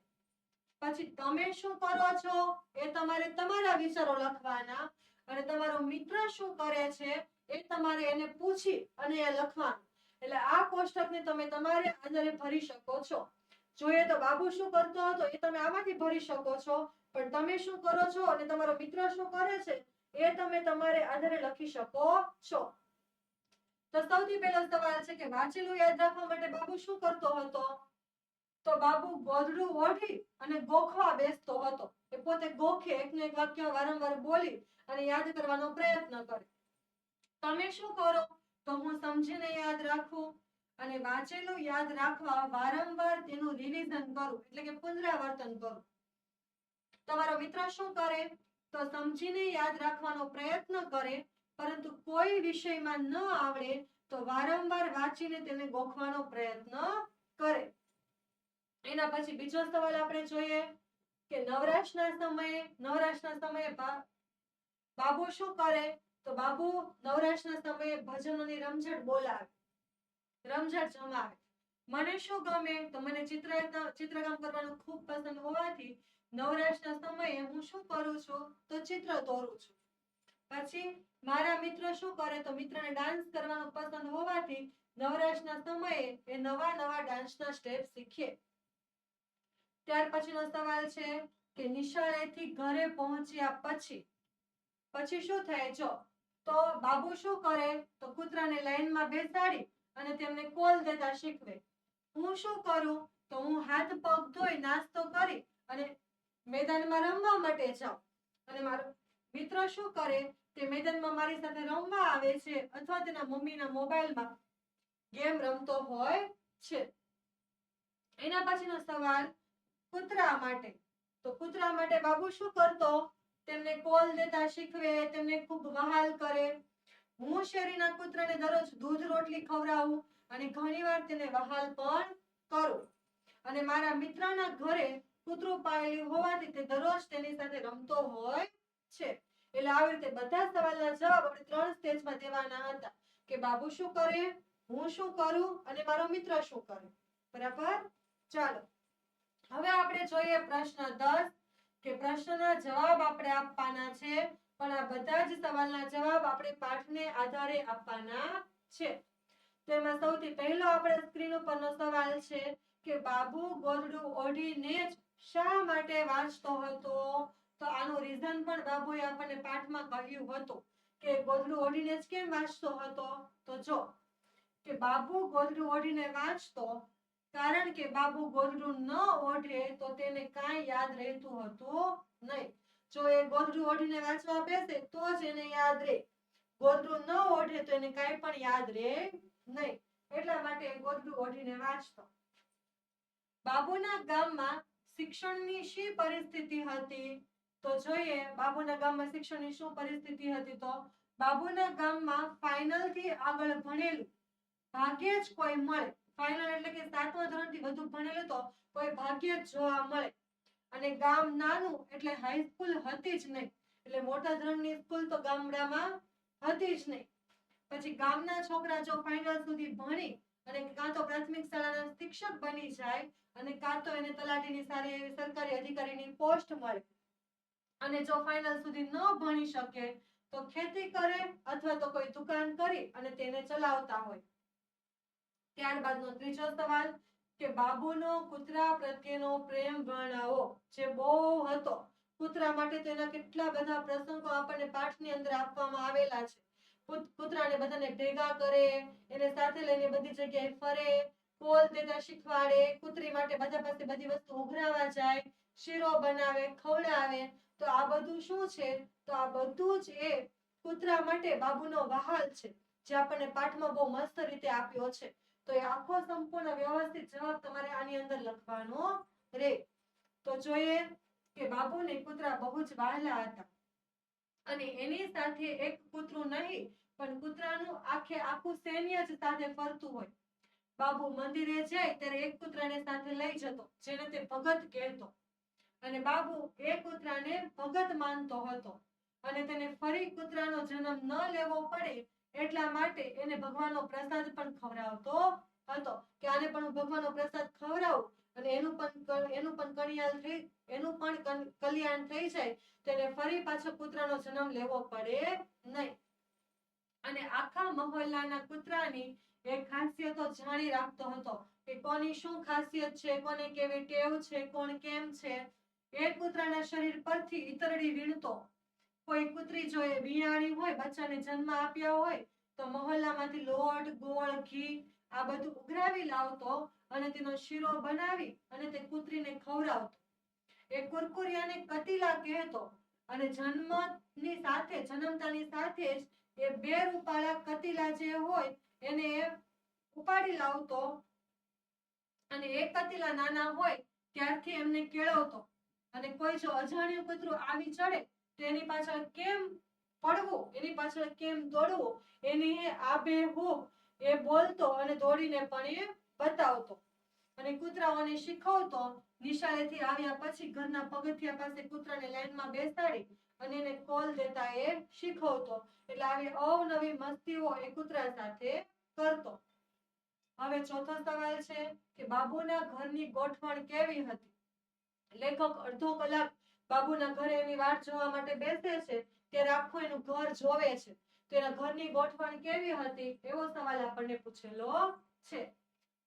પછી તમે શું કરો છો એ તમારે તમારા વિચારો લખવાના, અને તમારો મિત્ર શું કરે છે એ તમારે એને પૂછી અને એ લખવાનું. એટલે આ કોષ્ટકને તમે તમારે આધારે ભરી શકો છો. જોઈએ તો બાબુ શું કરતો હતો એ તમે આમાંથી ભરી શકો છો, પણ તમે શું કરો છો અને તમારો મિત્ર શું કરે છે એ તમે તમારે આધારે લખી શકો છો. તો સૌથી પહેલો સવાલ છે કે વાંચેલું યાદ રાખવા માટે બાબુ શું કરતો હતો? તો બાબુ ગોદડું ઓઢી અને ગોખવા બેસતો હતો. એ પોતે ગોખે, એકનું એક વાક્ય વારંવાર બોલી અને યાદ કરવાનો પ્રયત્ન કરે. તમે શું કરો? તો હું સમજીને યાદ રાખું અને વાંચેલું યાદ રાખવા વારંવાર તેનું રિવિઝન કરું, એટલે કે પુનરાવર્તન કરું. તમારો મિત્ર શું કરે? તો સમજીને યાદ રાખવાનો પ્રયત્ન કરે, પરંતુ કોઈ વિષયમાં ન આવડે તો વારંવાર વાંચીને તેને ગોખવાનો પ્રયત્ન કરે. એના પછી બીજો સવાલ આપણે જોઈએ કે નવરાશના સમયે બાબુ શું કરે? તો બાબુ નવરાશના સમયે ભજનોની રમઝટ બોલાવે, રમઝટ જમાવે. મને શું ગમે? તો મને ચિત્રકામ કરવાનું ખૂબ પસંદ હોવાથી નવરાશના સમયે હું શું કરું છું? તો ચિત્ર દોરું છું. પછી મારા મિત્ર શું કરે? તો મિત્રને ડાન્સ કરવાનું પસંદ હોવાથી નવરાશના સમયે એ નવા નવા ડાન્સના સ્ટેપ શીખે. ત્યાર પછીનો સવાલ છે કે નિશાળેથી ઘરે પહોંચ્યા પછી શું થાય? જો તો બાબુ શું કરે? તો કૂતરાને લાઈનમાં બેસાડી અને તેમને કોલ દેતા શીખવે. હું શું કરું? તો હું હાથ પગ ધોઈ નાસ્તો કરી અને મેદાનમાં રમવા માટે જાઉં, અને મારો મિત્ર શું કરે? તે મેદાનમાં મારી સાથે રમવા આવે છે અથવા તેના મમ્મીના મોબાઈલમાં ગેમ રમતો હોય છે. એના પછીનો સવાલ કૂતરા માટે. તો કૂતરા માટે બાબુ શું કરતો? તેમને કોલ દેતા શીખવે, તેમને ખૂબ વહાલ કરે. હું શેરીના કૂતરાને દરરોજ દૂધ રોટલી ખવડાવું અને ઘણીવાર તેને વહાલ પણ કરું. અને મારા મિત્રના ઘરે કૂતરું પાળેલું હોવાથી તે દરરોજ તેની સાથે રમતો હોય છે. એટલે આવી રીતે બધા સવાલના જવાબ આપણે 3 સ્ટેજમાં દેવાના હતા કે બાબુ શું કરે, હું શું કરું અને મારો મિત્ર શું કરે. બરાબર? ચાલો હવે આપણે જોઈએ પ્રશ્ન 10 કે પ્રશ્નના જવાબ આપણે આપવાના છે, પણ આ બધા જ સવાલના જવાબ આપણે પાઠને આધારે આપવાના છે. તો એમાં સૌથી પહેલો આપણે સ્ક્રીન ઉપરનો સવાલ છે કે બાબુ ગોદડું ઓઢીને જ શા માટે વાંચતો હતો? તો આનું રીઝન પણ બાબુએ આપણને પાઠમાં કહ્યું હતું કે ગોદડું ઓઢીને જ કેમ વાંચતો હતો. તો જો કે બાબુ ગોદડું ઓઢીને વાંચતો કારણ કે બાબુ ગોદડું ન ઓઢે તો તેને કાંઈ યાદ રહેતું હતું નહીં. જો એ ગોદડું ઓઢીને વાંચવા બેસે તો જ એને યાદ રહે. ગોદડું ન ઓઢે તો એને કાંઈ પણ યાદ રહે નહીં. એટલા માટે ગોદડું ઓઢીને વાંચતો. બાબુના ગામમાં શિક્ષણની શી પરિસ્થિતિ હતી? તો જોઈએ બાબુના ગામમાં શિક્ષણની શું પરિસ્થિતિ હતી. તો બાબુના ગામમાં ફાઇનલથી આગળ ભણેલું ભાગ્યે જ કોઈ મળે. ફાઇનલ એટલે કે 7મા ધોરણથી વધુ ભણેલું તો કોઈ ભાગ્યે જ જોવા મળે. અને ગામ નાનું એટલે હાઈસ્કૂલ હતી જ નહીં. એટલે મોટા ધોરણની સ્કૂલ તો ગામડામાં હતી જ નહીં. પછી ગામના છોકરા જો ફાઇનલ સુધી ભણી અને કાં તો પ્રાથમિક શાળાના શિક્ષક બની જાય અને કાં તો એને તલાટીની સારી એવી સરકારી અધિકારીની પોસ્ટ મળે અને જો ફાઇનલ સુધી ન ભણી શકે તો ખેતી કરે અથવા તો કોઈ દુકાન કરી અને તેને ચલાવતા હોય. ત્યારબાદનો ત્રીજો સવાલ કે બાબુનો કૂતરા પ્રત્યેનો પ્રેમ વર્ણવો. જે બહુ હતો. કૂતરા માટે તેના કેટલા બધા પ્રસંગો આપણને પાઠની અંદર આપવામાં આવેલા છે. કૂતરાને બધાને ભેગા કરે, એને સાથે લઈને બધી જગ્યાએ ફરે, કોલ દેતા શીખવાડે, કૂતરી માટે બધા પાસે બધી વસ્તુ ઉઘરાવા જાય, શીરો બનાવે, ખવડાવે. તો આ બધું શું છે? તો આ બધું જ એ કૂતરા માટે બાબુનો વહાલ છે, જે આપણને પાઠમાં બહુ મસ્ત રીતે આપ્યો છે. તો એ આખો સંપૂર્ણ વ્યવસ્થિત જવાબ તમારે આની અંદર લખવાનો રહે. તો જોઈએ કે બાબુને કૂતરા બહુ જ વહાલા હતા અને એની સાથે એક કૂતરું નહીં પણ કૂતરાનું આખું સૈન્ય જ સાથે ફરતું હોય. બાબુ મંદિરે જાય ત્યારે એક કૂતરાને સાથે લઈ જતો, જેને તે ભગત કહેતો. અને બાબુ એ કૂતરાને ભગત માનતો હતો અને તેને ફરી કૂતરાનો જન્મ ન લેવો પડે એટલા માટે એને ભગવાનનો પ્રસાદ પણ ખવડાવતો હતો કે આને પણ હું ભગવાનનો પ્રસાદ ખવડાવું અને એનું પણ કલ્યાણ થઈ જાય, તેને ફરી પાછો કૂતરાનો જન્મ લેવો પડે નહીં. અને આખા મહોલ્લાના કૂતરાની એક ખાસિયતો જાણી રાખતો હતો કે કોની શું ખાસિયત છે, કોને કેવી ટેવ છે, કોણ કેમ છે. એક કૂતરાના શરીર પરથી ઈતરડી વીણતો. કોઈ કૂતરી જો એ વિયાણી હોય, બચ્ચાને જન્મ આપ્યા હોય તો મહોલ્લામાંથી લોટ, ગોળ, ઘી આ બધું ઉઘરાવી લાવતો અને તેનો શીરો બનાવી અને તે કૂતરીને ખવડાવતો. એ કુરકુરિયાને કતીલા કહેતો અને જન્મતાની સાથે જ એ 2 રૂપાળા કતીલા જે હોય એને ઉપાડી લાવતો અને એક કતીલા નાના હોય ત્યારથી એમને કેળવતો. અને કોઈ જો અજાણ્યું કૂતરું આવી ચડે તો એની પાછળ કેમ પડવું, એની પાછળ કેમ દોડવું, એની આબેહૂબ એ બોલતો અને દોડીને પણ એ બતાવતો. અને કૂતરાઓને શીખવતો. નિશાળેથી આવ્યા પછી ઘરના પગથિયા પાસે કૂતરાને લાઈનમાં બેસાડી અને એને કોલ દેતા એ શીખવતો. એટલે આવી અવનવી મસ્તીઓ એ કૂતરા સાથે કરતો. હવે ચોથો સવાલ છે કે બાબુના ઘરની ગોઠવણ કેવી હતી? લેખક અડધો કલાક બાબુના ઘરે એની વાટ જોવા માટે બેસે છે ત્યારે આખું એનું ઘર જોવે છે. તો એના ઘરની ગોઠવણ કેવી હતી એવો સવાલ આપણને પૂછેલો છે.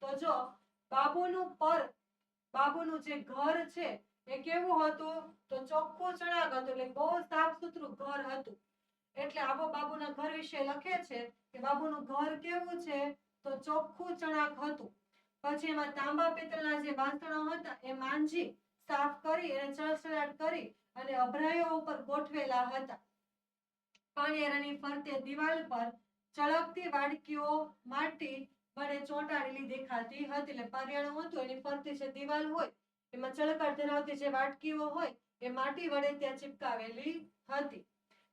તો જો બાબુનું જે ઘર છે એ કેવું હતું? તો ચોખ્ખું ચણાક હતું, એટલે બહુ સાફ સુથરું ઘર હતું. એટલે આવો બાબુના ઘર વિશે લખે છે કે બાબુનું ઘર કેવું છે? તો ચોખ્ખું ચણાક હતું. પછી એમાં તાંબા પિત્તળના જે વાસણો હતા એ માંજી સાફ કરી અને ચળચળાટ કરી અને અભરાઈઓ ઉપર ગોઠવેલા હતા. પાણિયારાની ફરતે દિવાલ પર ચળકતી વાડકીઓ માટી વડે ચોંટાડેલી દેખાતી હતી. એટલે પારિયાણું હતું એની ફરતે જે દિવાલ હોય એમાં ચળકાટ ધરાવતી જે વાડકીઓ હોય એ માટી વડે ત્યાં ચિપકાવેલી હતી.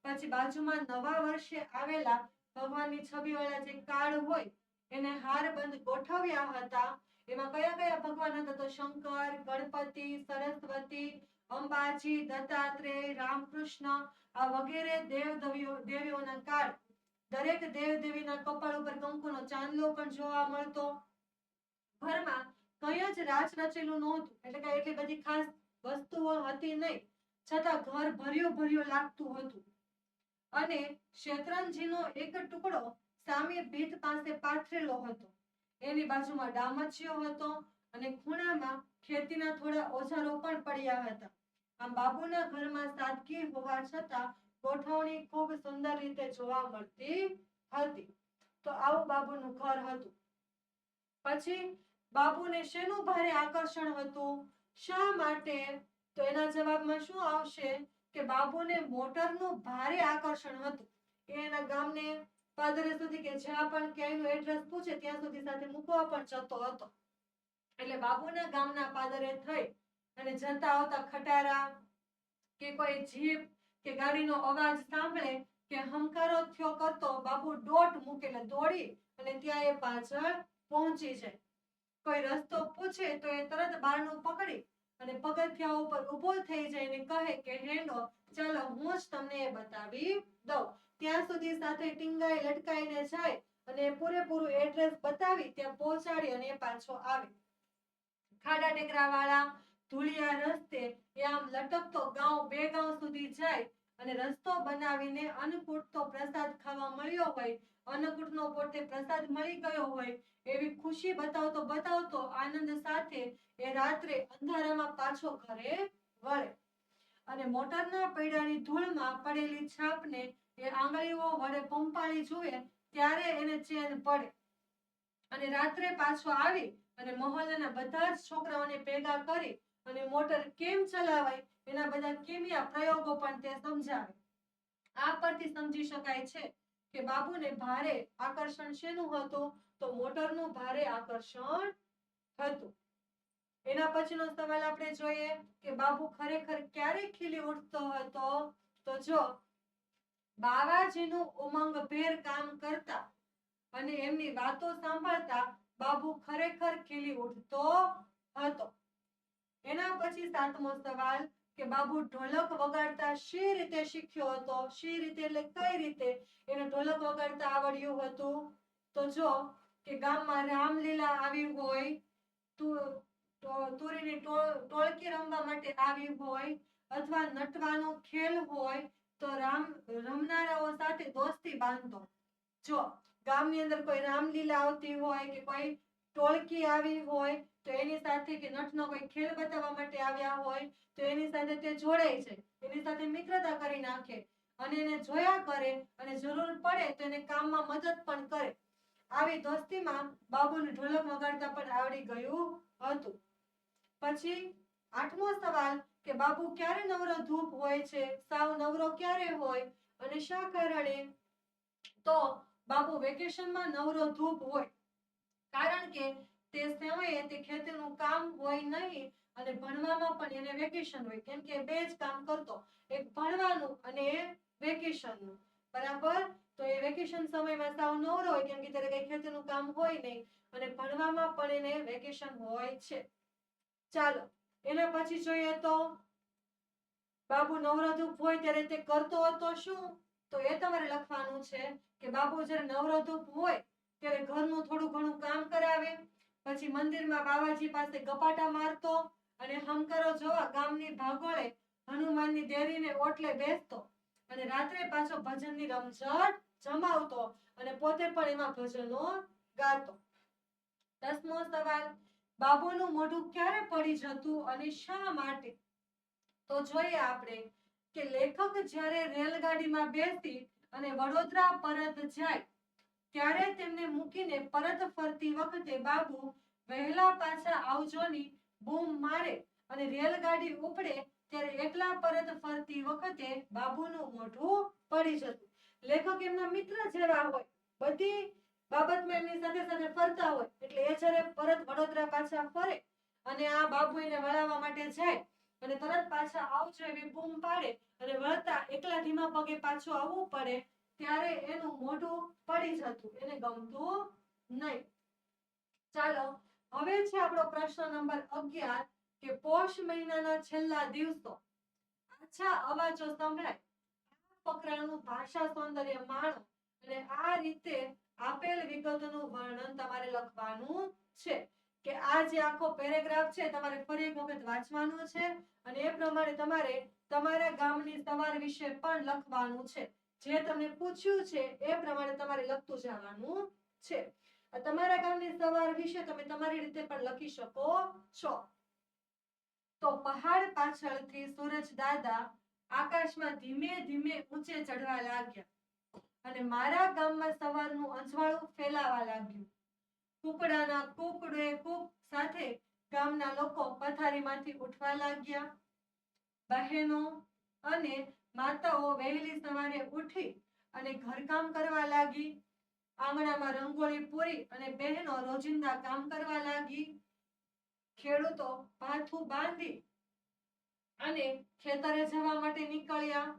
પછી બાજુમાં નવા વર્ષે આવેલા ભગવાનની છબીવાળા જે કાર્ડ હોય એને હારબંધ ગોઠવ્યા હતા. એમાં કયા કયા ભગવાન હતા? તો શંકર, ગણપતિ, સરસ્વતી, અંબાજી, દત્તાત્રેય, રામકૃષ્ણ આ વગેરે દેવીઓના કાર્ડ. દરેક દેવ દેવીના કપાળ ઉપર કંકુનો ચાંદલો પણ જોવા મળતો. ઘરમાં કંઈ જ રાચ રચેલું નહોતું, એટલે કે એટલી બધી ખાસ વસ્તુઓ હતી નહીં, છતાં ઘર ભર્યું ભર્યું લાગતું હતું. અને શેતરંજીનો એક ટુકડો સામે ભીત પાસે પાથરેલો હતો. એની બાજુમાં ડામચિયો હતો અને ખૂણામાં ખેતીના થોડા ઓજારો પણ પડ્યા હતા. આમ બાબુના ઘરમાં સાદગી હોવા છતાં ગોઠવણી ખૂબ સુંદર રીતે જોવા મળતી હતી. તો આવું બાબુનું ઘર હતું. પછી બાબુને શેનું ભારે આકર્ષણ હતું? શા માટે? તો એના જવાબમાં શું આવશે કે બાબુને મોટરનું ભારે આકર્ષણ હતું. એ એના ગામને પાદરે સુધી કે જ્યાં પણ ક્યાંયનું એડ્રેસ પૂછે ત્યાં સુધી સાથે મૂકવા પણ જતો હતો. એટલે બાબુના ગામના પાદરે થઈ અને જતા આવતા ખટારા કે કોઈ જીપ કે ગાડીનો અવાજ સાંભળે કે હમકારો થયો કરતો બાબુ દોટ મૂકેલા દોડી અને ત્યાં એ પાછળ પહોંચી જાય. કોઈ રસ્તો પૂછે તો એ તરત બારણું પકડી અને પગથિયા ઉપર ઊભો થઈ જઈને કહે કે હેંડો, ચાલો હું જ તમને એ બતાવી દઉં. ત્યાં સુધી સાથે ટીંગાઈ લટકાઈને જાય અને પૂરેપૂરું એડ્રેસ બતાવી ત્યાં પહોંચાડી અને પાછો આવે. ખાડા ટેકરા વાળા ધૂળિયા રસ્તે એ આમ લટકતો ગાંવ બે ગાંવ સુધી જાય અને રસ્તો બનાવીને અન્નકૂટનો પ્રસાદ ખાવા મળ્યો હોય, અન્નકૂટનો પોતે પ્રસાદ મળી ગયો હોય એવી ખુશી બતાવતો બતાવતો આનંદ સાથે એ રાત્રે અંધારામાં પાછો ઘરે વળે. અને મોટરના પૈડાની ધૂળમાં પડેલી છાપને એ આંગળીઓ વડે પંપાળી જુએ ત્યારે એને ચેન પડે. અને રાત્રે પાછો આવી અને મહોલ્લાના બધા જ છોકરાઓને ભેગા કરી અને મોટર કેમ ચલાવાય એના બધા કેમિયા પ્રયોગો પણ તે સમજાવે. આ પરથી સમજી શકાય છે કે બાબુને ભારે આકર્ષણ શેનું હતું? તો મોટરનું ભારે આકર્ષણ હતું. એના પછીનો સવાલ આપણે જોઈએ કે બાબુ ખરેખર ક્યારે ખીલી ઉઠતો હતો? તો જો બાવાજીનું ઉમંગભેર કામ કરતા અને એમની વાતો સાંભળતા બાબુ ખરેખર ખીલી ઉઠતો હતો. એના પછી સાતમો સવાલ કે બાબુ ઢોલક વગાડતા શી રીતે શીખ્યો હતો? શી રીતે એટલે કઈ રીતે એને ઢોલક વગાડતા આવડ્યું હતું? તો જો કે ગામમાં રામલીલા આવી હોય, તુરીની ટોળકી રમવા માટે આવી હોય અથવા નટવાનો ખેલ હોય તો રમનારાઓ સાથે દોસ્તી બાંધતો. જો ગામની અંદર કોઈ રામલીલા આવતી હોય કે કોઈ ટોળકી આવી હોય તો એની સાથે કે નટનો કોઈ ખેલ બતાવવા માટે આવ્યા હોય તો એની સાથે તે જોડાઈ જાય, એની સાથે મિત્રતા કરી નાખે અને એને જોયા કરે અને જરૂર પડે તો એને કામમાં મદદ પણ કરે. આવી દોસ્તીમાં બાબુને ઢોલક વગાડતા પણ આવડી ગયું હતું. પછી આઠમો સવાલ કે બાબુ ક્યારે નવરો ધૂપ હોય છે? સાવ નવરો ક્યારે હોય અને શા કારણે? તો બાબુ વેકેશનમાં નવરો ધૂપ હોય, કારણ કે તે સમયે તે ખેતીનું કામ હોય નહીં અને ભણવામાં પણ એને વેકેશન હોય, કેમ કે બે જ કામ કરતો, એક ભણવાનું અને વેકેશનનું. બરાબર? તો એ વેકેશન સમયમાં સાવ નવરો હોય કેમ કે ત્યારે કઈ ખેતીનું કામ હોય નહીં અને ભણવામાં પણ એને વેકેશન હોય છે. ચાલો એના પછી જોઈએ તો બાબુ નવરો ધૂપ હોય ત્યારે તે કરતો હતો શું? તો એ તમારે લખવાનું છે કે બાબુ જ્યારે નવરો ધૂપ હોય ત્યારે ઘરનું થોડું ઘણું કામ કરાવે, પછી મંદિરમાં બાવાજી પાસે ગપાટા મારતો અને હમકરો જોવા ગામની ભાગોળે હનુમાનની દેરીને ઓટલે બેસતો અને રાત્રે પાછો ભજનની રમઝટ જમાવતો અને પોતે પણ એમાં ભજનો ગાતો. 10મો સવાલ બાબુનું મોઢું ક્યારે પડી જતું અને શા માટે? તો જોઈએ આપણે કે લેખક જ્યારે રેલગાડીમાં બેસી અને વડોદરા પરત જાય ત્યારે તેમને મૂકીને પરત ફરતી વખતે બાબુ વહેલા પાછા આવજોની બૂમ મારે અને રેલગાડી ઉપડે ત્યારે એકલા પરત ફરતી વખતે બાબુનું મોઢું પડી જતું. લેખક એમના મિત્ર જેવા હોય, બધી બાબતમાં એમની સાથે સાથે ફરતા હોય એટલે એ જ્યારે પરત વડોદરા પાછા ફરે અને આ બાબુ એને વળાવવા માટે જાય અને તરત પાછા આવજો એવી બૂમ પાડે અને વળતા એકલા ધીમા પગે પાછું આવવું પડે ત્યારે એનું મોઢું પડી જતું, એને ગમતું નહીં. ચાલો હવે છે આપણો પ્રશ્ન નંબર 11 કે પોષ મહિનાના છેલ્લા દિવસો આછા અવાજો સંભળાય, ફકરાનું ભાષા સૌંદર્ય માણો અને આ રીતે આપેલ વિગતોનું વર્ણન તમારે લખવાનું છે. કે આ જે આખો પેરેગ્રાફ છે તમારે ફરી એક વખત વાંચવાનું છે અને એ પ્રમાણે તમારે તમારા ગામની સવાર વિશે પણ લખવાનું છે. જે તમને પૂછ્યું છે એ પ્રમાણે તમારે લખતું જવાનું છે. તમારા ગામની સવાર વિશે તમે તમારી રીતે પણ લખી શકો છો. તો પહાડ પાછળથી સૂરજ દાદા આકાશમાં ધીમે ધીમે ઊંચે ચડવા લાગ્યા અને મારા ગામમાં સવારનું અજવાળું ફેલાવા લાગ્યું. કુકડાના કુકડે કુક સાથે ગામના લોકો પથારીમાંથી ઉઠવા લાગ્યા. બહેનો અને માતાઓ વહેલી સવારે ઉઠી અને ઘરકામ કરવા લાગી. આંગણામાં રંગોળી પૂરી અને બહેનો રોજિંદા કામ કરવા લાગી. ખેડૂતો પાથું બાંધી અને ખેતરે જવા માટે નીકળ્યા.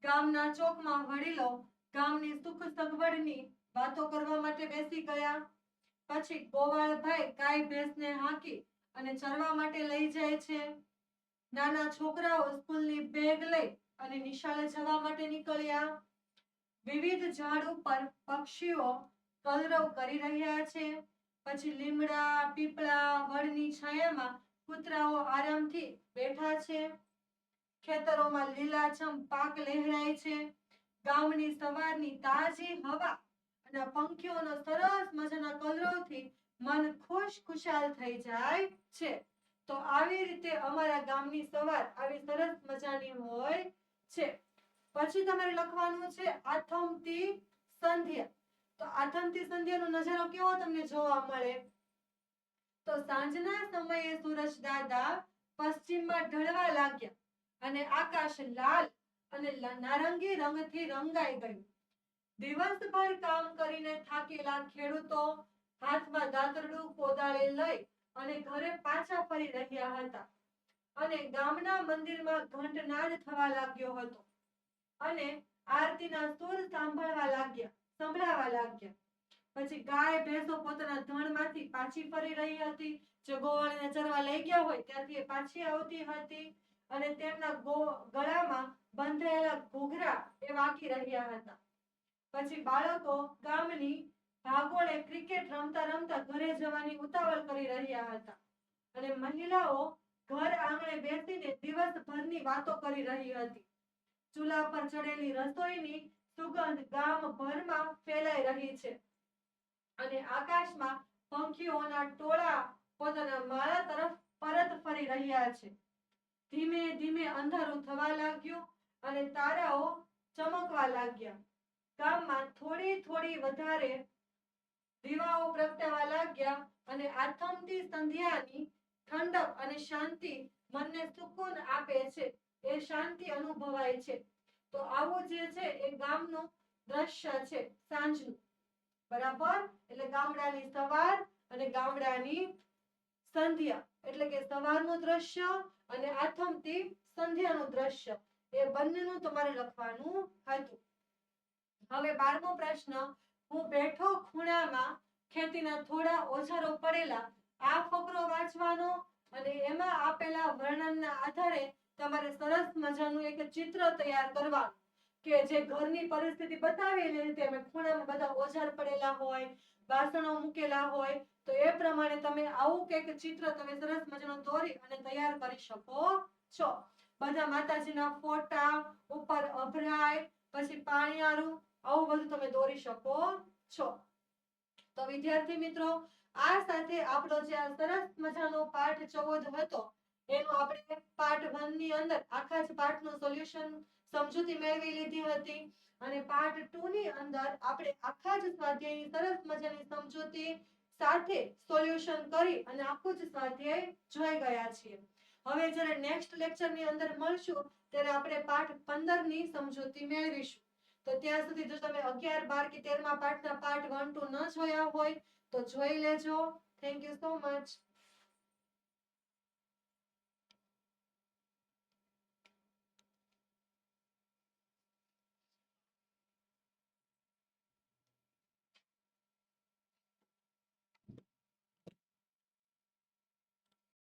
ગામના ચોકમાં વડીલો ગામની સુખ સગવડની વાતો કરવા માટે બેસી ગયા. પછી ગોવાળભાઈ ગાય ભેંસને હાંકી અને ચરવા માટે લઈ જાય છે. નાના છોકરાઓ સ્કૂલની બેગ લઈ અને નિશાળે જવા માટે નીકળ્યા. વિવિધ ઝાડ ઉપર પક્ષીઓ કલરવ કરી રહ્યા છે. પછી લીમડા પીપળા વડની છાયામાં કૂતરાઓ આરામથી બેઠા છે. ખેતરોમાં લીલાછમ પાક લહેરાય છે. ગામની સવારની તાજી હવા અને પંખીઓનો સરસ મજાના કલરવથી મન ખુશાલ થઈ જાય છે. તો આવી રીતે અમારા ગામની સવાર આવી સરસ મજાની હોય છે. પછી તમારે લખવાનું છે આથમતી સંધ્યા. તો આથમતી સંધ્યાનો નજારો કેવો તમને જોવા મળે? તો સાંજના સમયે સૂરજ દાદા પશ્ચિમમાં ઢળવા લાગ્યા અને આકાશ લાલ અને નારંગી રંગથી રંગાઈ ગયું. દિવસભર કામ કરીને થાકેલા ખેડૂતો હાથમાં દાતરડું કોદાળી લઈ અને ઘરે પાછા ફરી રહ્યા હતા અને ગામના મંદિરમાં ઘંટનાદ થવા લાગ્યો હતો અને આરતીના સુર સંભળાવા લાગ્યા. પછી ગાય ભેંસો પોતાના ધણમાંથી પાછી ફરી રહી હતી. જે ગોવાળને ચરવા લઈ ગયા હોય ત્યાંથી પાછી આવતી હતી અને તેમના ગળામાં બંધાયેલા ઘૂઘરા એ વાગી રહ્યા હતા. પછી બાળકો ગામની ભાગોળે ક્રિકેટ રમતા રમતા ઘરે જવાની ઉતાવળ કરી રહ્યા હતા અને મહિલાઓ ઘર આંગણે બેસીને દિવસભરની વાતો કરી રહી હતી. ચૂલા પર ચડેલી રસોઈની સુગંધ ગામભરમાં ફેલાઈ રહી છે અને આકાશમાં પંખીઓના ટોળા પોતાના માળા તરફ પરત ફરી રહ્યા છે. ધીમે ધીમે અંધારું થવા લાગ્યું અને તારાઓ ચમકવા લાગ્યા. ગામમાં થોડી થોડી વધારે દીવાઓ પ્રગટાવા લાગ્યા અને આથમતી સંધ્યાની ઠંડક અને શાંતિ મનને સુકૂન આપે છે. એ શાંતિ અનુભવાય છે. તો આવું જે છે એ ગામનું દ્રશ્ય છે સાંજનું. બરાબર? એટલે ગામડાની સવાર અને ગામડાની સંધ્યા એટલે કે સવારનું દ્રશ્ય અને આથમતી સંધ્યાનું દ્રશ્ય એ બંનેનું તમારે લખવાનું હતું. હવે 12મો પ્રશ્ન. હું બેઠો ખૂણામાં ખેતીના થોડા ઓજારો પડેલા. આ ફકરો વાંચવાનો અને એમાં આપેલા વર્ણનના આધારે તમારે સરસ મજાનું એક ચિત્ર તૈયાર કરવાનું કે જે ઘરની પરિસ્થિતિ બતાવેલી રીતે અમે ખૂણામાં બધા ઓજાર પડેલા હોય, વાસણો મૂકેલા હોય, તો એ પ્રમાણે તમે આવું કંઈક ચિત્ર તમે સરસ મજાનું દોરી અને તૈયાર કરી શકો છો. બધા માતાજીના ફોટા ઉપર અભરાય પછી પાણીયારું આવું બધું તમે દોરી શકો છો. તો વિદ્યાર્થી મિત્રો, આ સાથે આપણો જે આ સરસ મજાનો પાઠ 14 હતો એનો આપણે પાર્ટ 1 ની અંદર આખા જ પાઠનું સોલ્યુશન સમજૂતી મેળવી લીધી હતી અને પાર્ટ 2 ની અંદર આપણે આખા જ સ્વાધ્યાયની સરસ મજાની સમજૂતી સાથે સોલ્યુશન કરી અને આખું જ સ્વાધ્યાય જોઈ ગયા છીએ. હવે જ્યારે નેક્સ્ટ લેક્ચરની અંદર મળશું ત્યારે આપણે પાઠ 15 ની સમજૂતી મેળવીશું. તો ત્યાં સુધી જો તમે 11, 12 કે 13મા પાઠના પાર્ટ 1, 2 ન જોયા હોય તો જોઈ લેજો. Thank you so much.